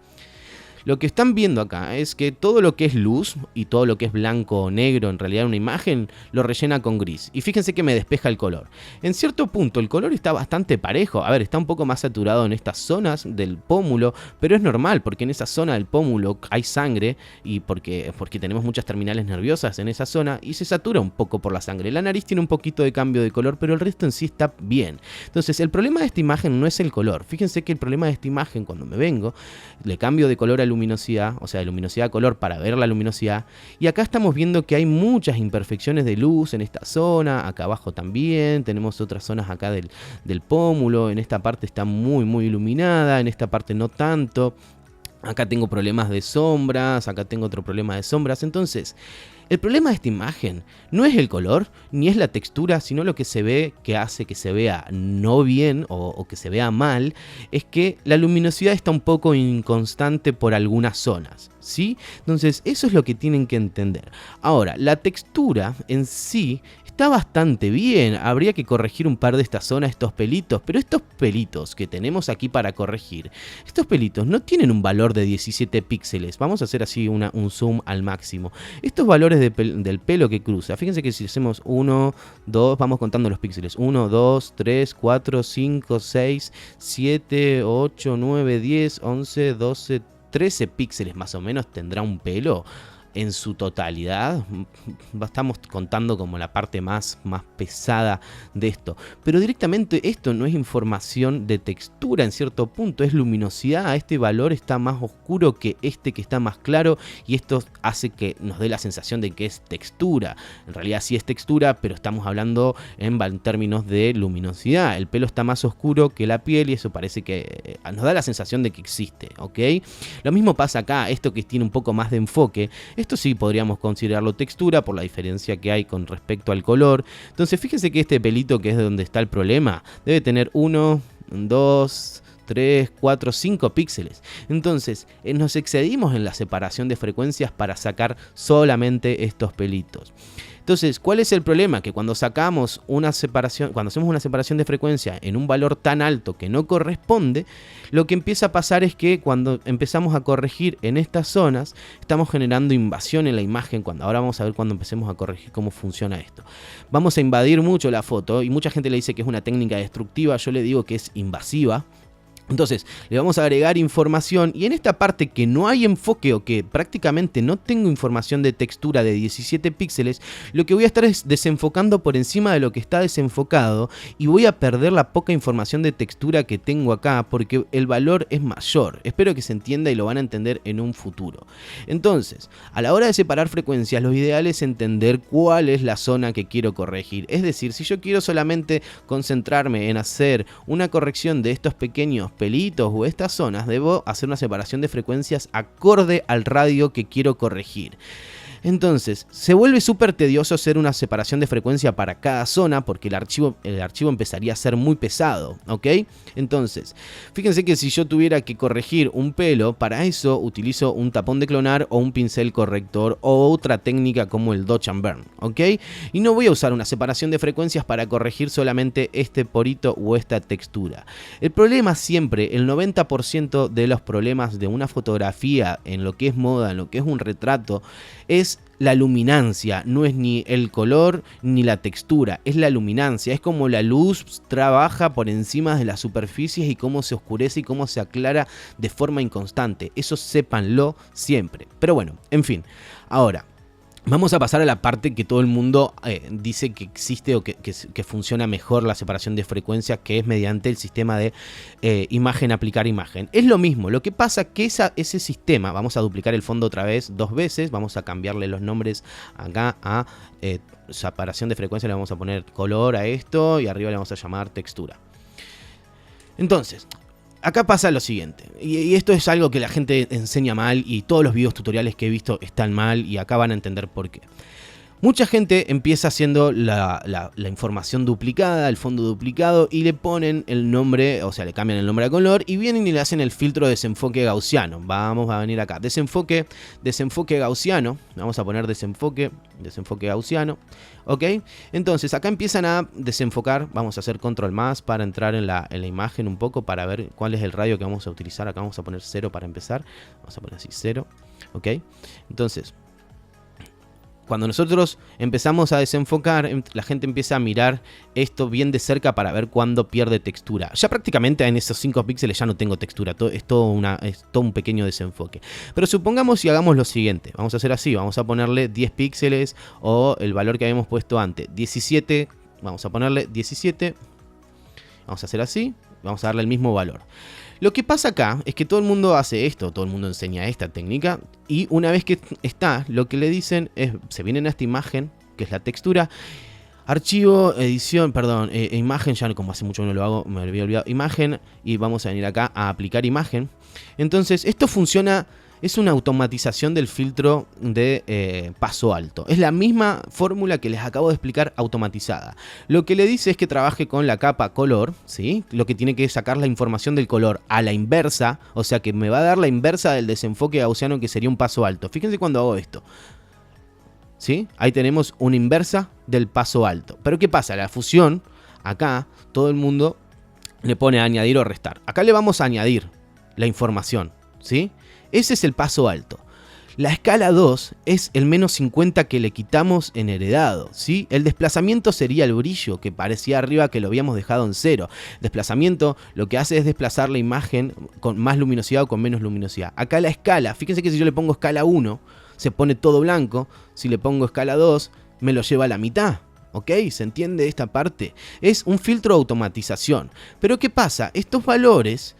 lo que están viendo acá es que todo lo que es luz y todo lo que es blanco o negro en realidad una imagen lo rellena con gris. Y fíjense que me despeja el color. En cierto punto el color está bastante parejo. A ver, está un poco más saturado en estas zonas del pómulo, pero es normal porque en esa zona del pómulo hay sangre y porque tenemos muchas terminales nerviosas en esa zona y se satura un poco por la sangre. La nariz tiene un poquito de cambio de color, pero el resto en sí está bien. Entonces el problema de esta imagen no es el color. Fíjense que el problema de esta imagen cuando me vengo, le cambio de color a luminosidad, o sea, de luminosidad a color para ver la luminosidad. Y acá estamos viendo que hay muchas imperfecciones de luz en esta zona, acá abajo también, tenemos otras zonas acá del pómulo, en esta parte está muy iluminada, en esta parte no tanto. Acá tengo problemas de sombras, acá tengo otro problema de sombras, entonces el problema de esta imagen no es el color, ni es la textura, sino lo que se ve que hace que se vea no bien o que se vea mal, es que la luminosidad está un poco inconstante por algunas zonas, ¿sí? Entonces eso es lo que tienen que entender. Ahora, la textura en sí está bastante bien, habría que corregir un par de estas zonas, estos pelitos, pero estos pelitos que tenemos aquí para corregir, estos pelitos no tienen un valor de 17 píxeles, vamos a hacer así un zoom al máximo. Estos valores del pelo que cruza, fíjense que si hacemos 1, 2, vamos contando los píxeles, 1, 2, 3, 4, 5, 6, 7, 8, 9, 10, 11, 12, 13 píxeles más o menos tendrá un pelo. En su totalidad, estamos contando como la parte más pesada de esto, pero directamente esto no es información de textura en cierto punto, es luminosidad, este valor está más oscuro que este que está más claro y esto hace que nos dé la sensación de que es textura, en realidad sí es textura, pero estamos hablando en términos de luminosidad, el pelo está más oscuro que la piel y eso parece que nos da la sensación de que existe, ¿ok? Lo mismo pasa acá, esto que tiene un poco más de enfoque, esto sí podríamos considerarlo textura por la diferencia que hay con respecto al color. Entonces fíjense que este pelito que es donde está el problema debe tener 1, 2, 3, 4, 5 píxeles. Entonces nos excedimos en la separación de frecuencias para sacar solamente estos pelitos. Entonces, ¿cuál es el problema? Que cuando sacamos una separación, cuando hacemos una separación de frecuencia en un valor tan alto que no corresponde, lo que empieza a pasar es que cuando empezamos a corregir en estas zonas, estamos generando invasión en la imagen. Ahora vamos a ver cuando empecemos a corregir cómo funciona esto. Vamos a invadir mucho la foto y mucha gente le dice que es una técnica destructiva, yo le digo que es invasiva. Entonces le vamos a agregar información y en esta parte que no hay enfoque o que prácticamente no tengo información de textura de 17 píxeles, lo que voy a estar es desenfocando por encima de lo que está desenfocado y voy a perder la poca información de textura que tengo acá porque el valor es mayor. Espero que se entienda y lo van a entender en un futuro. Entonces, a la hora de separar frecuencias, lo ideal es entender cuál es la zona que quiero corregir. Es decir, si yo quiero solamente concentrarme en hacer una corrección de estos pequeños pelitos o estas zonas, debo hacer una separación de frecuencias acorde al radio que quiero corregir. Entonces, se vuelve súper tedioso hacer una separación de frecuencia para cada zona porque el archivo empezaría a ser muy pesado, ¿ok? Entonces, fíjense que si yo tuviera que corregir un pelo, para eso utilizo un tapón de clonar o un pincel corrector o otra técnica como el Dodge and Burn, ¿ok? Y no voy a usar una separación de frecuencias para corregir solamente este porito o esta textura. El problema siempre, el 90% de los problemas de una fotografía en lo que es moda, en lo que es un retrato, es la luminancia, no es ni el color ni la textura, es la luminancia, es como la luz trabaja por encima de las superficies y cómo se oscurece y cómo se aclara de forma inconstante, eso sépanlo siempre. Pero bueno, en fin, ahora vamos a pasar a la parte que todo el mundo dice que existe o que funciona mejor la separación de frecuencias, que es mediante el sistema de imagen aplicar imagen. Es lo mismo, lo que pasa que ese sistema, vamos a duplicar el fondo otra vez 2 veces, vamos a cambiarle los nombres acá a separación de frecuencia, le vamos a poner color a esto y arriba le vamos a llamar textura. Entonces, acá pasa lo siguiente, y esto es algo que la gente enseña mal y todos los videos tutoriales que he visto están mal y acá van a entender por qué. Mucha gente empieza haciendo la información duplicada, el fondo duplicado y le ponen el nombre, o sea, le cambian el nombre a color y vienen y le hacen el filtro de desenfoque gaussiano. Vamos a venir acá, desenfoque gaussiano, vamos a poner desenfoque gaussiano, ¿ok? Entonces acá empiezan a desenfocar, vamos a hacer control más para entrar en la imagen un poco para ver cuál es el radio que vamos a utilizar. Acá vamos a poner 0 para empezar, vamos a poner así 0, ¿ok? Entonces, cuando nosotros empezamos a desenfocar, la gente empieza a mirar esto bien de cerca para ver cuándo pierde textura. Ya prácticamente en esos 5 píxeles ya no tengo textura, es todo un pequeño desenfoque. Pero supongamos y hagamos lo siguiente, vamos a hacer así, vamos a ponerle 10 píxeles o el valor que habíamos puesto antes, 17, vamos a ponerle 17, vamos a hacer así, vamos a darle el mismo valor. Lo que pasa acá es que todo el mundo hace esto, todo el mundo enseña esta técnica y una vez que está, lo que le dicen es, se vienen a esta imagen, que es la textura, archivo, edición, perdón, imagen, ya como hace mucho que no lo hago, me había olvidado, imagen y vamos a venir acá a aplicar imagen. Entonces esto funciona, es una automatización del filtro de paso alto. Es la misma fórmula que les acabo de explicar automatizada. Lo que le dice es que trabaje con la capa color, ¿sí? Lo que tiene que es sacar la información del color a la inversa, o sea que me va a dar la inversa del desenfoque gaussiano que sería un paso alto. Fíjense cuando hago esto, ¿sí? Ahí tenemos una inversa del paso alto. Pero ¿qué pasa? La fusión, acá todo el mundo le pone a añadir o restar. Acá le vamos a añadir la información, ¿sí? Ese es el paso alto. La escala 2 es el menos 50 que le quitamos en heredado, ¿sí? El desplazamiento sería el brillo que parecía arriba que lo habíamos dejado en 0. Desplazamiento lo que hace es desplazar la imagen con más luminosidad o con menos luminosidad. Acá la escala, fíjense que si yo le pongo escala 1 se pone todo blanco, si le pongo escala 2 me lo lleva a la mitad. ¿Ok? ¿Se entiende esta parte? Es un filtro de automatización. Pero ¿qué pasa? Estos valores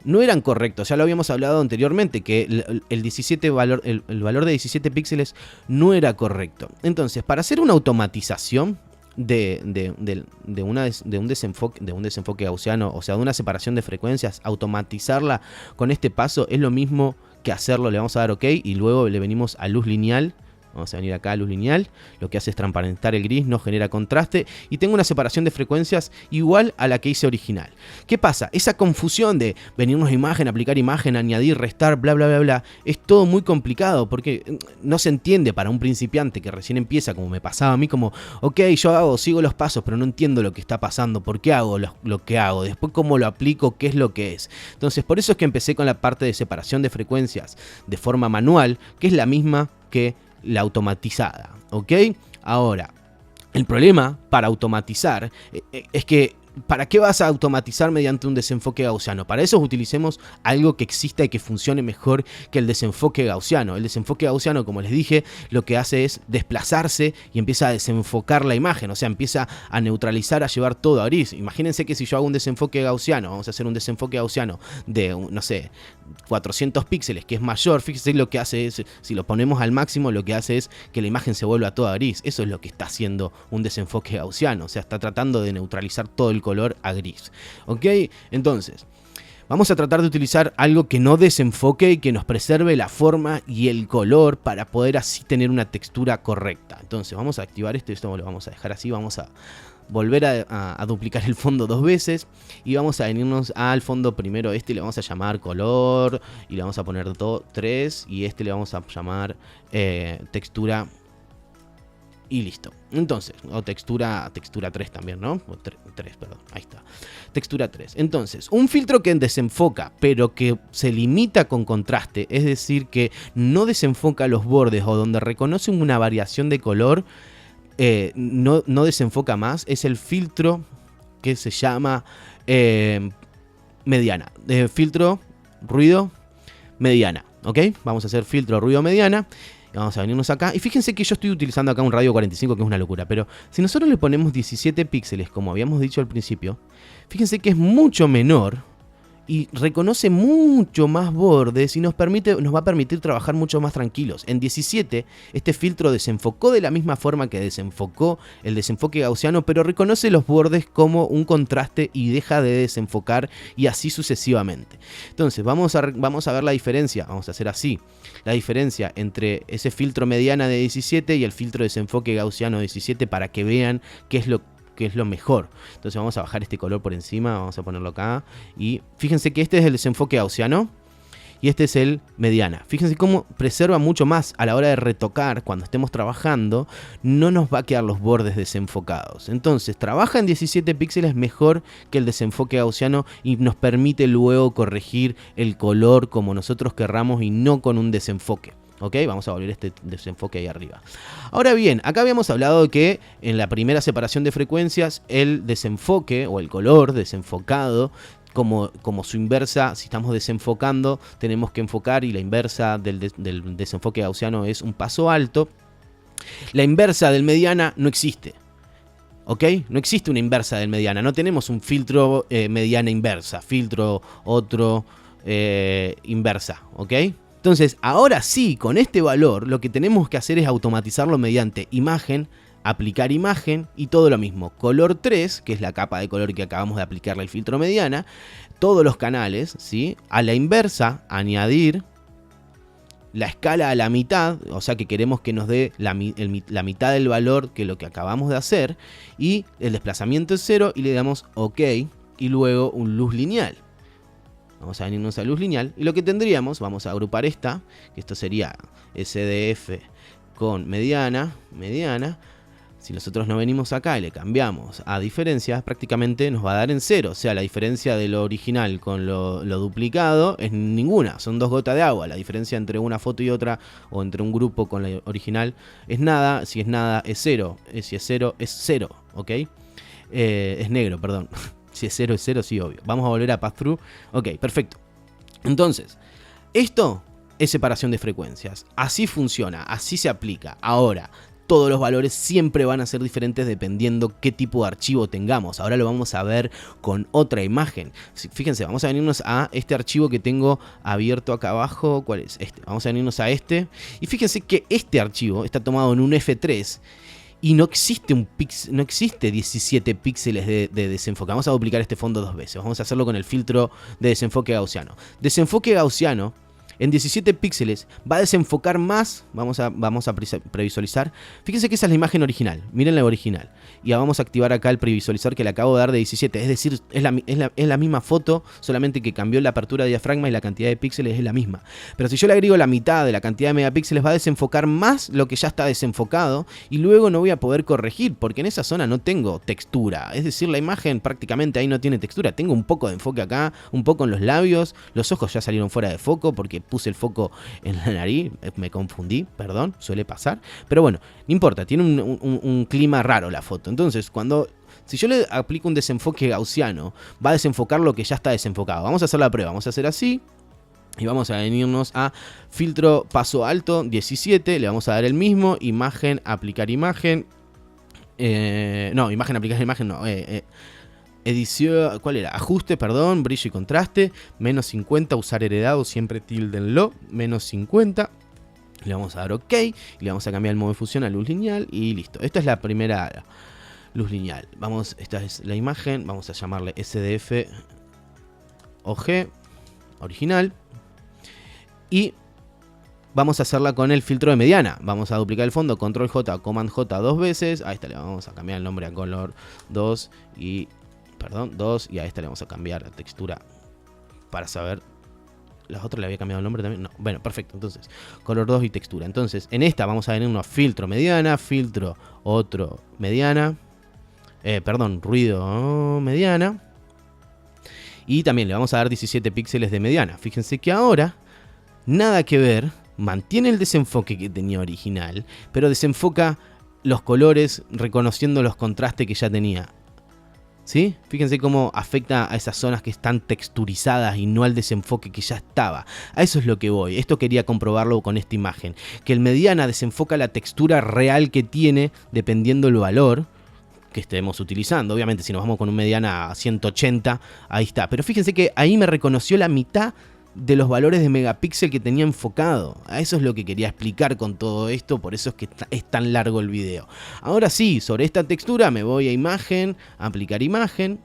no eran correctos, ya lo habíamos hablado anteriormente, que el valor de 17 píxeles no era correcto. Entonces, para hacer una automatización de un desenfoque gaussiano, o sea, de una separación de frecuencias, automatizarla con este paso es lo mismo que hacerlo, le vamos a dar OK y luego le venimos a luz lineal. Vamos a venir acá a luz lineal, lo que hace es transparentar el gris, no genera contraste y tengo una separación de frecuencias igual a la que hice original. ¿Qué pasa? Esa confusión de venirnos a imagen, aplicar imagen, añadir, restar, bla bla bla bla, es todo muy complicado porque no se entiende para un principiante que recién empieza, como me pasaba a mí, como ok, sigo los pasos pero no entiendo lo que está pasando, por qué hago lo que hago, después cómo lo aplico, qué es lo que es. Entonces por eso es que empecé con la parte de separación de frecuencias de forma manual, que es la misma que la automatizada, ¿ok? Ahora, el problema para automatizar es que ¿para qué vas a automatizar mediante un desenfoque gaussiano? Para eso utilicemos algo que exista y que funcione mejor que el desenfoque gaussiano. El desenfoque gaussiano, como les dije, lo que hace es desplazarse y empieza a desenfocar la imagen, o sea, empieza a neutralizar, a llevar todo a gris. Imagínense que si yo hago un desenfoque gaussiano, vamos a hacer un desenfoque gaussiano de, no sé, 400 píxeles, que es mayor, fíjense lo que hace es, si lo ponemos al máximo, lo que hace es que la imagen se vuelva toda gris. Eso es lo que está haciendo un desenfoque gaussiano, o sea, está tratando de neutralizar todo el color a gris, ¿ok? Entonces, vamos a tratar de utilizar algo que no desenfoque y que nos preserve la forma y el color para poder así tener una textura correcta. Entonces vamos a activar esto lo vamos a dejar así, vamos a volver a duplicar el fondo 2 veces y vamos a venirnos al fondo primero. Le vamos a llamar color y le vamos a poner 3 y le vamos a llamar textura y listo. Entonces, o textura 3 también, ¿no? 3, perdón, ahí está. Textura 3. Entonces, un filtro que desenfoca, pero que se limita con contraste, es decir, que no desenfoca los bordes o donde reconoce una variación de color, no desenfoca más, es el filtro que se llama mediana. Filtro ruido mediana, ¿ok? Vamos a hacer filtro ruido mediana. Vamos a venirnos acá. Y fíjense que yo estoy utilizando acá un radio 45, que es una locura. Pero si nosotros le ponemos 17 píxeles, como habíamos dicho al principio, fíjense que es mucho menor y reconoce mucho más bordes y nos va a permitir trabajar mucho más tranquilos. En 17, este filtro desenfocó de la misma forma que desenfocó el desenfoque gaussiano, pero reconoce los bordes como un contraste y deja de desenfocar y así sucesivamente. Entonces, vamos a ver la diferencia. Vamos a hacer así. La diferencia entre ese filtro mediana de 17 y el filtro desenfoque gaussiano 17 para que vean qué es lo mejor. Entonces vamos a bajar este color por encima, vamos a ponerlo acá. Y fíjense que este es el desenfoque gaussiano y este es el mediana. Fíjense cómo preserva mucho más a la hora de retocar. Cuando estemos trabajando, no nos va a quedar los bordes desenfocados. Entonces trabaja en 17 píxeles mejor que el desenfoque gaussiano y nos permite luego corregir el color como nosotros querramos y no con un desenfoque. Ok, vamos a volver este desenfoque ahí arriba. Ahora bien, acá habíamos hablado de que en la primera separación de frecuencias el desenfoque o el color desenfocado, como su inversa, si estamos desenfocando tenemos que enfocar y la inversa del desenfoque gaussiano es un paso alto. La inversa del mediana no existe. ¿Ok? No existe una inversa del mediana, no tenemos un filtro mediana inversa, filtro otro inversa, ¿ok? Entonces, ahora sí, con este valor, lo que tenemos que hacer es automatizarlo mediante imagen, aplicar imagen y todo lo mismo. Color 3, que es la capa de color que acabamos de aplicarle al filtro mediana, todos los canales, ¿sí? A la inversa, añadir la escala a la mitad, o sea que queremos que nos dé la mitad del valor que lo que acabamos de hacer, y el desplazamiento es 0 y le damos OK y luego un luz lineal. Vamos a venirnos a luz lineal y lo que tendríamos, vamos a agrupar esta, que esto sería SDF con mediana. Si nosotros no venimos acá y le cambiamos a diferencia, prácticamente nos va a dar en 0. O sea, la diferencia de lo original con lo duplicado es ninguna, son 2 gotas de agua. La diferencia entre una foto y otra, o entre un grupo con la original, es nada. Si es nada, es 0. Si es 0, es 0, ¿ok? Es negro, perdón. Si es 0, es 0, sí, obvio. Vamos a volver a pass-through. Ok, perfecto. Entonces, esto es separación de frecuencias. Así funciona, así se aplica. Ahora, todos los valores siempre van a ser diferentes dependiendo qué tipo de archivo tengamos. Ahora lo vamos a ver con otra imagen. Fíjense, vamos a venirnos a este archivo que tengo abierto acá abajo. ¿Cuál es? Este. Vamos a venirnos a este. Y fíjense que este archivo está tomado en un F3. Y no existe 17 píxeles de desenfoque. Vamos a duplicar este fondo 2 veces. Vamos a hacerlo con el filtro de desenfoque gaussiano. Desenfoque gaussiano en 17 píxeles va a desenfocar más. Vamos a previsualizar. Fíjense que esa es la imagen original. Miren la original. Y vamos a activar acá el previsualizar que le acabo de dar de 17. Es decir, es la misma foto, solamente que cambió la apertura de diafragma y la cantidad de píxeles es la misma. Pero si yo le agrego la mitad de la cantidad de megapíxeles, va a desenfocar más lo que ya está desenfocado. Y luego no voy a poder corregir, porque en esa zona no tengo textura. Es decir, la imagen prácticamente ahí no tiene textura. Tengo un poco de enfoque acá, un poco en los labios. Los ojos ya salieron fuera de foco porque puse el foco en la nariz, me confundí, perdón, suele pasar, pero bueno, no importa, tiene un clima raro la foto. Entonces, si yo le aplico un desenfoque gaussiano, va a desenfocar lo que ya está desenfocado. Vamos a hacer la prueba, vamos a hacer así y vamos a venirnos a filtro paso alto 17, le vamos a dar el mismo, imagen, aplicar imagen, imagen, aplicar imagen, no, edición, ¿cuál era? Ajuste, perdón, brillo y contraste, menos 50, usar heredado, siempre tildenlo, menos 50, le vamos a dar OK, y le vamos a cambiar el modo de fusión a luz lineal y listo. Esta es la primera luz lineal. Esta es la imagen, vamos a llamarle SDF OG, original. Y vamos a hacerla con el filtro de mediana. Vamos a duplicar el fondo, control J, command J 2 veces. A esta le vamos a cambiar el nombre a color 2 y... Perdón, 2. Y a esta le vamos a cambiar la textura para saber... Las otras le había cambiado el nombre también. No, bueno, perfecto. Entonces, color 2 y textura. Entonces, en esta vamos a venir unos filtro mediana, filtro otro mediana. Ruido mediana. Y también le vamos a dar 17 píxeles de mediana. Fíjense que ahora, nada que ver. Mantiene el desenfoque que tenía original, pero desenfoca los colores reconociendo los contrastes que ya tenía. ¿Sí? Fíjense cómo afecta a esas zonas que están texturizadas y no al desenfoque que ya estaba. A eso es lo que voy. Esto quería comprobarlo con esta imagen. Que el mediana desenfoca la textura real que tiene dependiendo el valor que estemos utilizando. Obviamente si nos vamos con un mediana a 180, ahí está. Pero fíjense que ahí me reconoció la mitad de los valores de megapíxel que tenía enfocado. A eso es lo que quería explicar con todo esto, por eso es que es tan largo el video. Ahora sí, sobre esta textura me voy a imagen, aplicar imagen,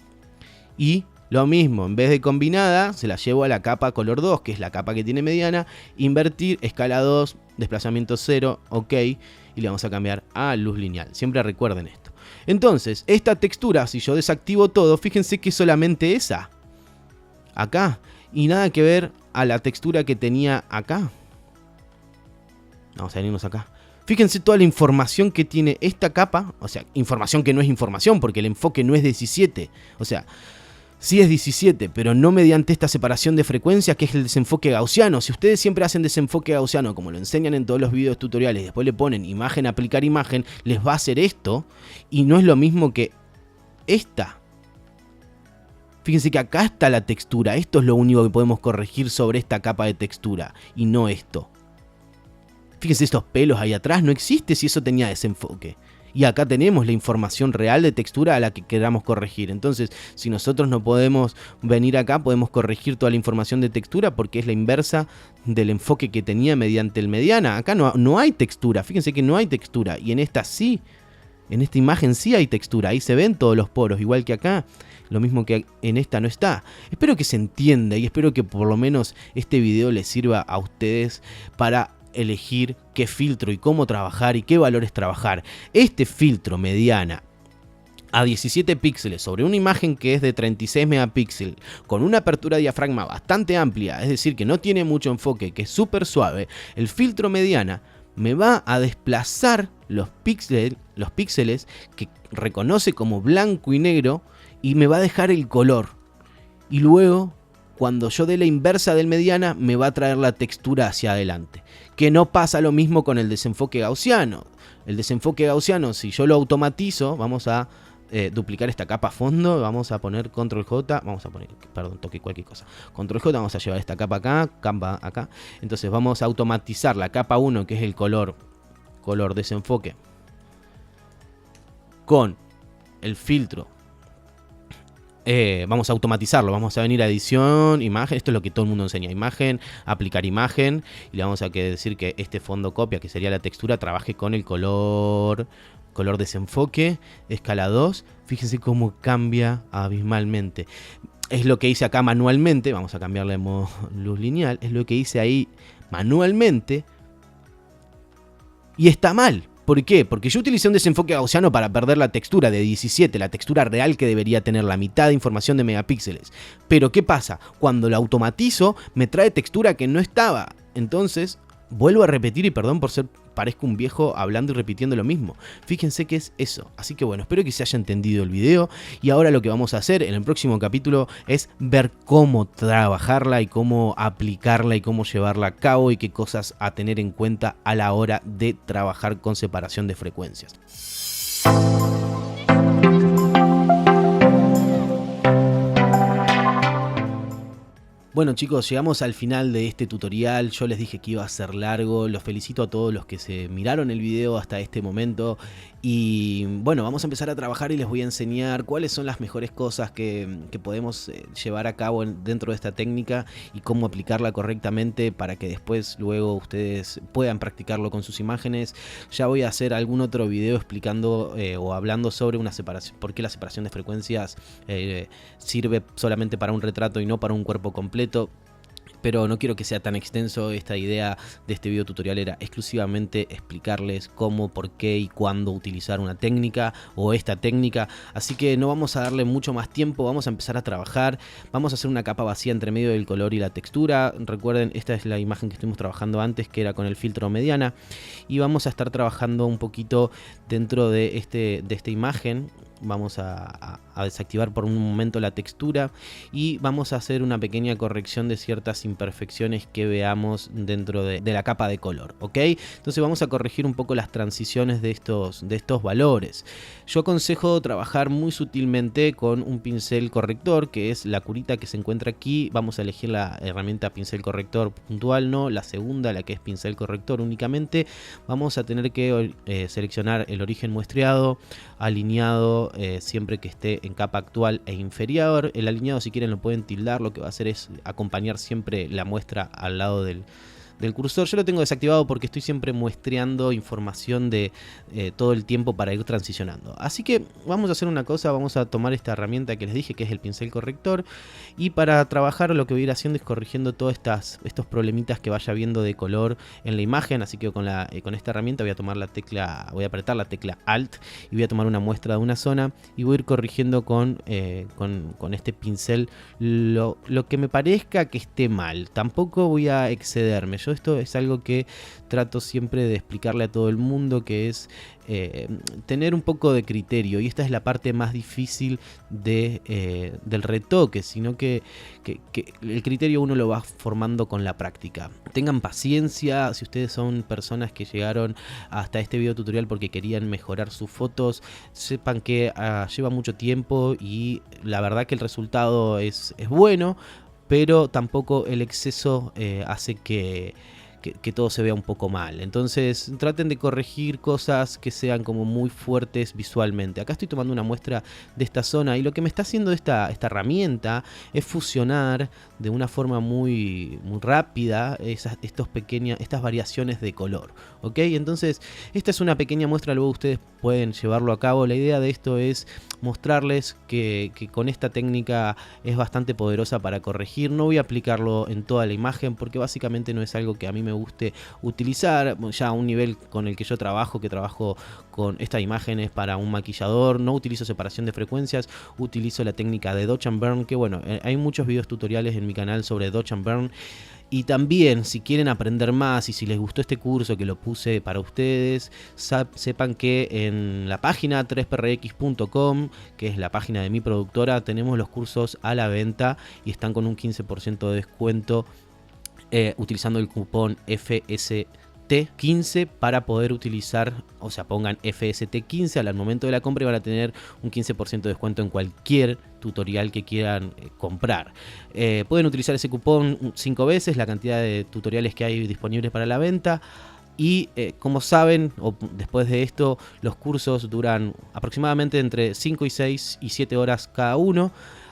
y lo mismo, en vez de combinada, se la llevo a la capa color 2, que es la capa que tiene mediana, invertir, escala 2, desplazamiento 0, ok, y le vamos a cambiar a luz lineal. Siempre recuerden esto. Entonces, esta textura, si yo desactivo todo, fíjense que es solamente esa. Acá. Y nada que ver a la textura que tenía acá. Vamos a venirnos acá. Fíjense toda la información que tiene esta capa. O sea, información que no es información, porque el enfoque no es 17. O sea, sí es 17, pero no mediante esta separación de frecuencias, que es el desenfoque gaussiano. Si ustedes siempre hacen desenfoque gaussiano, como lo enseñan en todos los videos tutoriales, y después le ponen imagen, aplicar imagen, les va a hacer esto. Y no es lo mismo que esta. Fíjense que acá está la textura. Esto es lo único que podemos corregir sobre esta capa de textura. Y no esto. Fíjense estos pelos ahí atrás. No existe si eso tenía desenfoque. Y acá tenemos la información real de textura a la que queramos corregir. Entonces, si nosotros no podemos venir acá, podemos corregir toda la información de textura, porque es la inversa del enfoque que tenía mediante el mediana. Acá no hay textura. Fíjense que no hay textura. Y en esta sí. En esta imagen sí hay textura. Ahí se ven todos los poros. Igual que acá. Lo mismo que en esta no está. Espero que se entienda y espero que por lo menos este video les sirva a ustedes para elegir qué filtro y cómo trabajar y qué valores trabajar. Este filtro mediana a 17 píxeles sobre una imagen que es de 36 megapíxeles con una apertura de diafragma bastante amplia, es decir que no tiene mucho enfoque, que es súper suave, el filtro mediana me va a desplazar los píxeles que reconoce como blanco y negro, y me va a dejar el color. Y luego, cuando yo dé la inversa del mediana, me va a traer la textura hacia adelante. Que no pasa lo mismo con el desenfoque gaussiano. El desenfoque gaussiano, si yo lo automatizo, vamos a duplicar esta capa a fondo. Vamos a poner control J. Vamos a poner, perdón, toqué cualquier cosa. Control J, vamos a llevar esta capa acá, capa acá. Entonces vamos a automatizar la capa 1, que es el color desenfoque, con el filtro. Vamos a automatizarlo, vamos a venir a edición, imagen, esto es lo que todo el mundo enseña, imagen, aplicar imagen, y le vamos a decir que este fondo copia, que sería la textura, trabaje con el color desenfoque, escala 2, fíjense cómo cambia abismalmente. Es lo que hice acá manualmente, vamos a cambiarle modo luz lineal, es lo que hice ahí manualmente, y está mal. ¿Por qué? Porque yo utilicé un desenfoque gaussiano para perder la textura de 17, la textura real que debería tener la mitad de información de megapíxeles. Pero ¿qué pasa? Cuando lo automatizo me trae textura que no estaba. Entonces vuelvo a repetir, y perdón por parezco un viejo hablando y repitiendo lo mismo. Fíjense que es eso. Así que bueno, espero que se haya entendido el video. Y ahora lo que vamos a hacer en el próximo capítulo es ver cómo trabajarla y cómo aplicarla y cómo llevarla a cabo y qué cosas a tener en cuenta a la hora de trabajar con separación de frecuencias. Bueno chicos, llegamos al final de este tutorial. Yo les dije que iba a ser largo. Los felicito a todos los que se miraron el video hasta este momento. Y bueno, vamos a empezar a trabajar y les voy a enseñar cuáles son las mejores cosas que podemos llevar a cabo dentro de esta técnica y cómo aplicarla correctamente para que después luego ustedes puedan practicarlo con sus imágenes. Ya voy a hacer algún otro video explicando o hablando sobre una separación, por qué la separación de frecuencias sirve solamente para un retrato y no para un cuerpo completo. pero no quiero que sea tan extenso. Esta idea de este video tutorial era exclusivamente explicarles cómo, por qué y cuándo utilizar una técnica o esta técnica, así que no vamos a darle mucho más tiempo, vamos a empezar a trabajar. Vamos a hacer una capa vacía entre medio del color y la textura. Recuerden, esta es la imagen que estuvimos trabajando antes, que era con el filtro mediana, y vamos a estar trabajando un poquito dentro de esta imagen. Vamos a desactivar por un momento la textura y vamos a hacer una pequeña corrección de ciertas imperfecciones que veamos dentro de la capa de color, ¿ok? Entonces vamos a corregir un poco las transiciones de estos valores. Yo aconsejo trabajar muy sutilmente con un pincel corrector, que es la curita que se encuentra aquí. Vamos a elegir la herramienta pincel corrector puntual, no la segunda, la que es pincel corrector únicamente. Vamos a tener que seleccionar el origen muestreado, alineado, siempre que esté en capa actual e inferior. El alineado, si quieren, lo pueden tildar, lo que va a hacer es acompañar siempre la muestra al lado del cursor. Yo lo tengo desactivado porque estoy siempre muestreando información de todo el tiempo para ir transicionando. Así que vamos a hacer una cosa, vamos a tomar esta herramienta que les dije, que es el pincel corrector, y para trabajar lo que voy a ir haciendo es corrigiendo todos estos problemitas que vaya viendo de color en la imagen. Así que con esta herramienta voy a apretar la tecla Alt y voy a tomar una muestra de una zona y voy a ir corrigiendo con este pincel lo que me parezca que esté mal. Tampoco voy a excederme. Yo esto es algo que trato siempre de explicarle a todo el mundo, que es tener un poco de criterio, y esta es la parte más difícil del retoque, sino que el criterio uno lo va formando con la práctica. Tengan paciencia. Si ustedes son personas que llegaron hasta este video tutorial porque querían mejorar sus fotos, sepan que lleva mucho tiempo y la verdad que el resultado es bueno, pero tampoco el exceso hace que todo se vea un poco mal. Entonces traten de corregir cosas que sean como muy fuertes visualmente. Acá estoy tomando una muestra de esta zona y lo que me está haciendo esta herramienta es fusionar de una forma muy rápida estas variaciones de color, ¿ok? Entonces esta es una pequeña muestra, luego ustedes pueden llevarlo a cabo. La idea de esto es mostrarles que con esta técnica es bastante poderosa para corregir. No voy a aplicarlo en toda la imagen porque básicamente no es algo que a mí me guste utilizar. Ya a un nivel con el que yo trabajo, con estas imágenes para un maquillador, no utilizo separación de frecuencias, utilizo la técnica de Dodge and Burn, que bueno, hay muchos videos tutoriales en mi canal sobre Dodge and Burn. Y también, si quieren aprender más y si les gustó este curso que lo puse para ustedes, sepan que en la página 3prx.com, que es la página de mi productora, tenemos los cursos a la venta y están con un 15% de descuento utilizando el cupón FST15 para poder utilizar, o sea, pongan FST15 al momento de la compra y van a tener un 15% de descuento en cualquier tutorial que quieran comprar. Pueden utilizar ese cupón 5 veces la cantidad de tutoriales que hay disponibles para la venta. Y como saben, después de esto, los cursos duran aproximadamente entre 5 y 6 y 7 horas cada uno.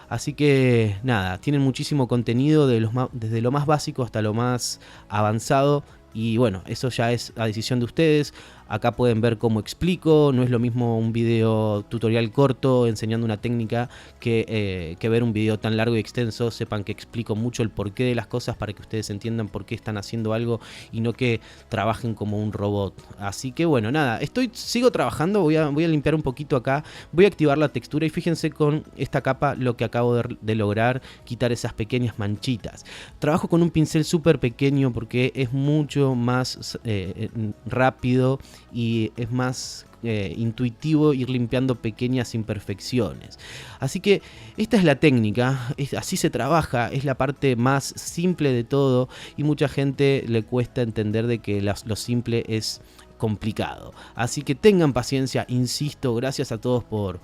Así que nada, tienen muchísimo contenido desde lo más básico hasta lo más avanzado. Y bueno, eso ya es a decisión de ustedes. Acá pueden ver cómo explico. No es lo mismo un video tutorial corto enseñando una técnica que ver un video tan largo y extenso. Sepan que explico mucho el porqué de las cosas para que ustedes entiendan por qué están haciendo algo y no que trabajen como un robot. Así que bueno, nada, sigo trabajando. Voy a limpiar un poquito acá. Voy a activar la textura y fíjense con esta capa lo que acabo de lograr, quitar esas pequeñas manchitas. Trabajo con un pincel súper pequeño porque es mucho más rápido y es más intuitivo ir limpiando pequeñas imperfecciones. Así que esta es la técnica, así se trabaja, es la parte más simple de todo y mucha gente le cuesta entender de que lo simple es complicado. Así que tengan paciencia, insisto, gracias a todos por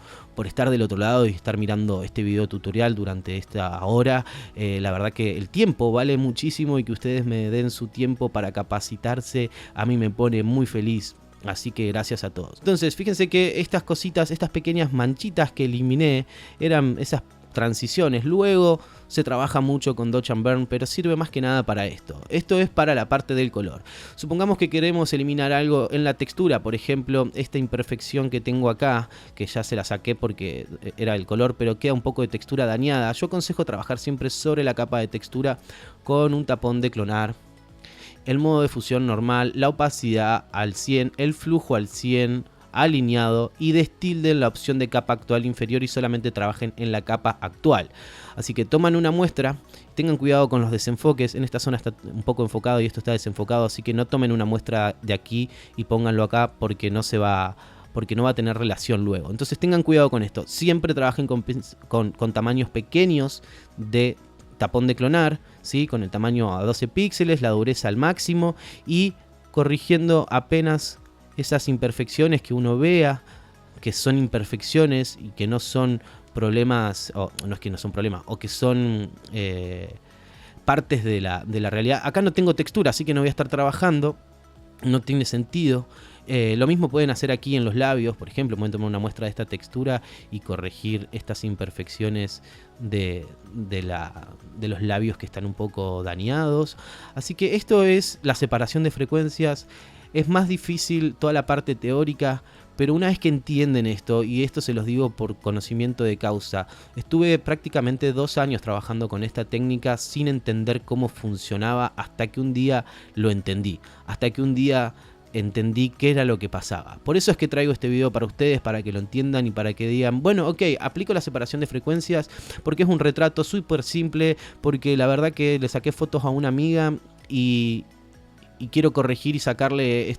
estar del otro lado y estar mirando este video tutorial durante esta hora. La verdad que el tiempo vale muchísimo y que ustedes me den su tiempo para capacitarse a mí me pone muy feliz. Así que gracias a todos. Entonces fíjense que estas cositas, estas pequeñas manchitas que eliminé eran esas transiciones. Luego se trabaja mucho con Dodge and Burn, pero sirve más que nada para esto. Esto es para la parte del color. Supongamos que queremos eliminar algo en la textura, por ejemplo, esta imperfección que tengo acá, que ya se la saqué porque era el color, pero queda un poco de textura dañada. Yo aconsejo trabajar siempre sobre la capa de textura con un tapón de clonar, el modo de fusión normal, la opacidad al 100, el flujo al 100, alineado, y destilden la opción de capa actual inferior y solamente trabajen en la capa actual. Así que toman una muestra, tengan cuidado con los desenfoques. En esta zona está un poco enfocado y esto está desenfocado, así que no tomen una muestra de aquí y pónganlo acá porque no va a tener relación luego. Entonces tengan cuidado con esto. Siempre trabajen con tamaños pequeños de tapón de clonar, ¿sí? Con el tamaño a 12 píxeles, la dureza al máximo y corrigiendo apenas esas imperfecciones que uno vea, que son imperfecciones y que no son problemas, o no es que no son problemas, o que son partes de la realidad. Acá no tengo textura, así que no voy a estar trabajando, no tiene sentido. Lo mismo pueden hacer aquí en los labios, por ejemplo, pueden tomar una muestra de esta textura y corregir estas imperfecciones de los labios que están un poco dañados. Así que esto es la separación de frecuencias. Es más difícil toda la parte teórica, pero una vez que entienden esto, y esto se los digo por conocimiento de causa, estuve prácticamente 2 años trabajando con esta técnica sin entender cómo funcionaba hasta que un día lo entendí, hasta que un día entendí qué era lo que pasaba. Por eso es que traigo este video para ustedes, para que lo entiendan y para que digan, bueno, ok, aplico la separación de frecuencias porque es un retrato súper simple, porque la verdad que le saqué fotos a una amiga y quiero corregir y sacarle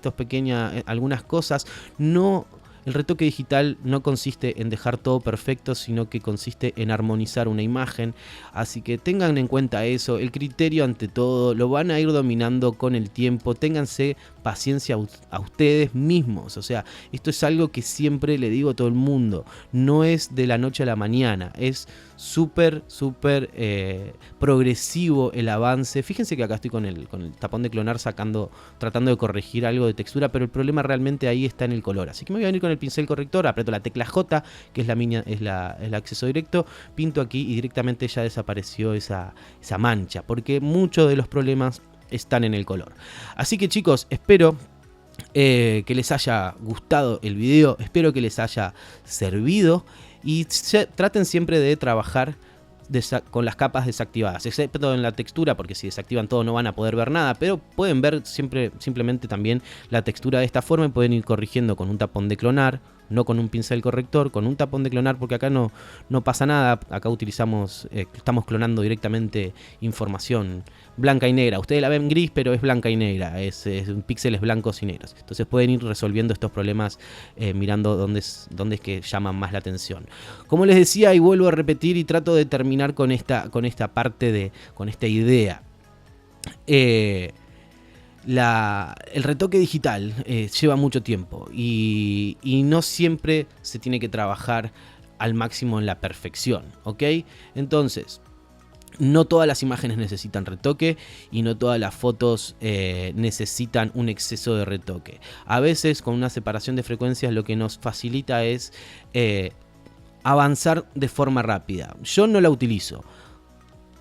algunas cosas. No, el retoque digital no consiste en dejar todo perfecto, sino que consiste en armonizar una imagen. Así que tengan en cuenta eso, el criterio ante todo, lo van a ir dominando con el tiempo. Ténganse paciencia a ustedes mismos. O sea, esto es algo que siempre le digo a todo el mundo. No es de la noche a la mañana, es súper progresivo el avance. Fíjense que acá estoy con el tapón de clonar tratando de corregir algo de textura, pero el problema realmente ahí está en el color. Así que me voy a venir con el pincel corrector, aprieto la tecla J, que es el acceso directo, pinto aquí y directamente ya desapareció esa mancha, porque muchos de los problemas están en el color. Así que chicos, espero que les haya gustado el video, espero que les haya servido y traten siempre de trabajar con las capas desactivadas, excepto en la textura, porque si desactivan todo no van a poder ver nada, pero pueden ver simplemente también la textura de esta forma y pueden ir corrigiendo con un tapón de clonar, no con un pincel corrector, con un tapón de clonar, porque acá no pasa nada. Acá estamos clonando directamente información blanca y negra. Ustedes la ven gris, pero es blanca y negra, es píxeles blancos y negros. Entonces pueden ir resolviendo estos problemas mirando dónde es que llaman más la atención. Como les decía y vuelvo a repetir y trato de terminar con esta parte con esta idea. El retoque digital lleva mucho tiempo y no siempre se tiene que trabajar al máximo en la perfección, ¿ok? Entonces, no todas las imágenes necesitan retoque y no todas las fotos necesitan un exceso de retoque. A veces con una separación de frecuencias lo que nos facilita es avanzar de forma rápida. Yo no la utilizo,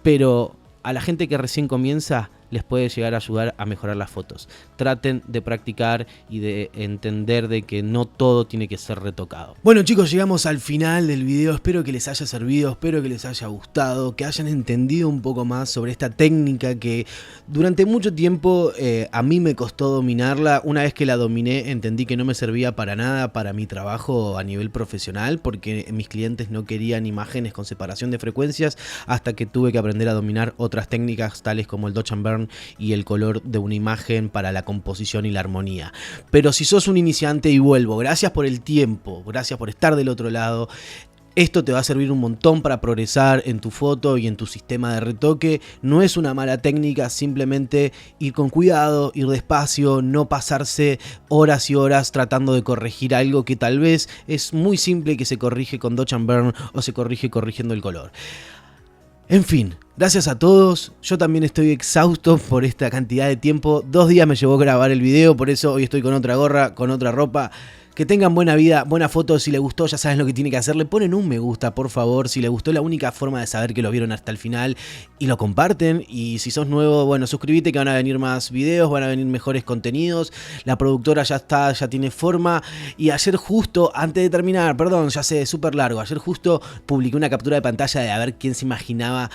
pero a la gente que recién comienza les puede llegar a ayudar a mejorar las fotos. Traten de practicar y de entender de que no todo tiene que ser retocado. Bueno chicos, llegamos al final del video. Espero que les haya servido, espero que les haya gustado, que hayan entendido un poco más sobre esta técnica que durante mucho tiempo a mí me costó dominarla. Una vez que la dominé entendí que no me servía para nada para mi trabajo a nivel profesional, porque mis clientes no querían imágenes con separación de frecuencias, hasta que tuve que aprender a dominar otras técnicas tales como el Dodge and Burn y el color de una imagen para la composición y la armonía. Pero si sos un iniciante, y vuelvo, gracias por el tiempo, gracias por estar del otro lado. Esto te va a servir un montón para progresar en tu foto y en tu sistema de retoque. No es una mala técnica, simplemente ir con cuidado, ir despacio, no pasarse horas y horas tratando de corregir algo que tal vez es muy simple y que se corrige con Dodge and Burn o se corrige corrigiendo el color. En fin, gracias a todos. Yo también estoy exhausto por esta cantidad de tiempo. 2 días me llevó a grabar el video, por eso hoy estoy con otra gorra, con otra ropa. Que tengan buena vida, buena foto. Si les gustó, ya saben lo que tienen que hacer. Le ponen un me gusta, por favor. Si les gustó, la única forma de saber que lo vieron hasta el final. Y lo comparten. Y si sos nuevo, bueno, suscríbete que van a venir más videos, van a venir mejores contenidos. La productora ya está, ya tiene forma. Y ayer justo, antes de terminar, perdón, ya sé, súper largo. Ayer justo publiqué una captura de pantalla de a ver quién se imaginaba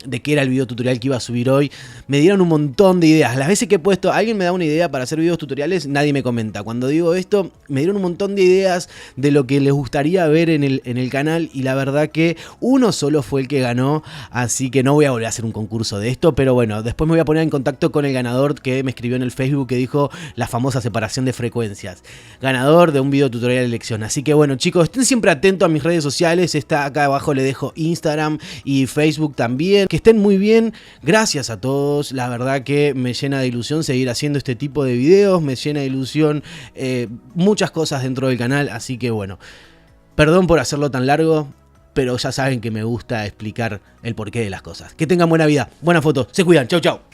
de qué era el video tutorial que iba a subir hoy. Me dieron un montón de ideas. Las veces que he puesto, alguien me da una idea para hacer videos tutoriales, nadie me comenta. Cuando digo esto, me dieron un montón de ideas de lo que les gustaría ver en el canal. Y la verdad que uno solo fue el que ganó. Así que no voy a volver a hacer un concurso de esto. Pero bueno, después me voy a poner en contacto con el ganador que me escribió en el Facebook, que dijo la famosa separación de frecuencias. Ganador de un video tutorial de elección. Así que bueno, chicos, estén siempre atentos a mis redes sociales. Está acá abajo, le dejo Instagram y Facebook también. Que estén muy bien, gracias a todos, la verdad que me llena de ilusión seguir haciendo este tipo de videos, me llena de ilusión muchas cosas dentro del canal, así que bueno, perdón por hacerlo tan largo, pero ya saben que me gusta explicar el porqué de las cosas. Que tengan buena vida, buena foto, se cuidan, chau chau.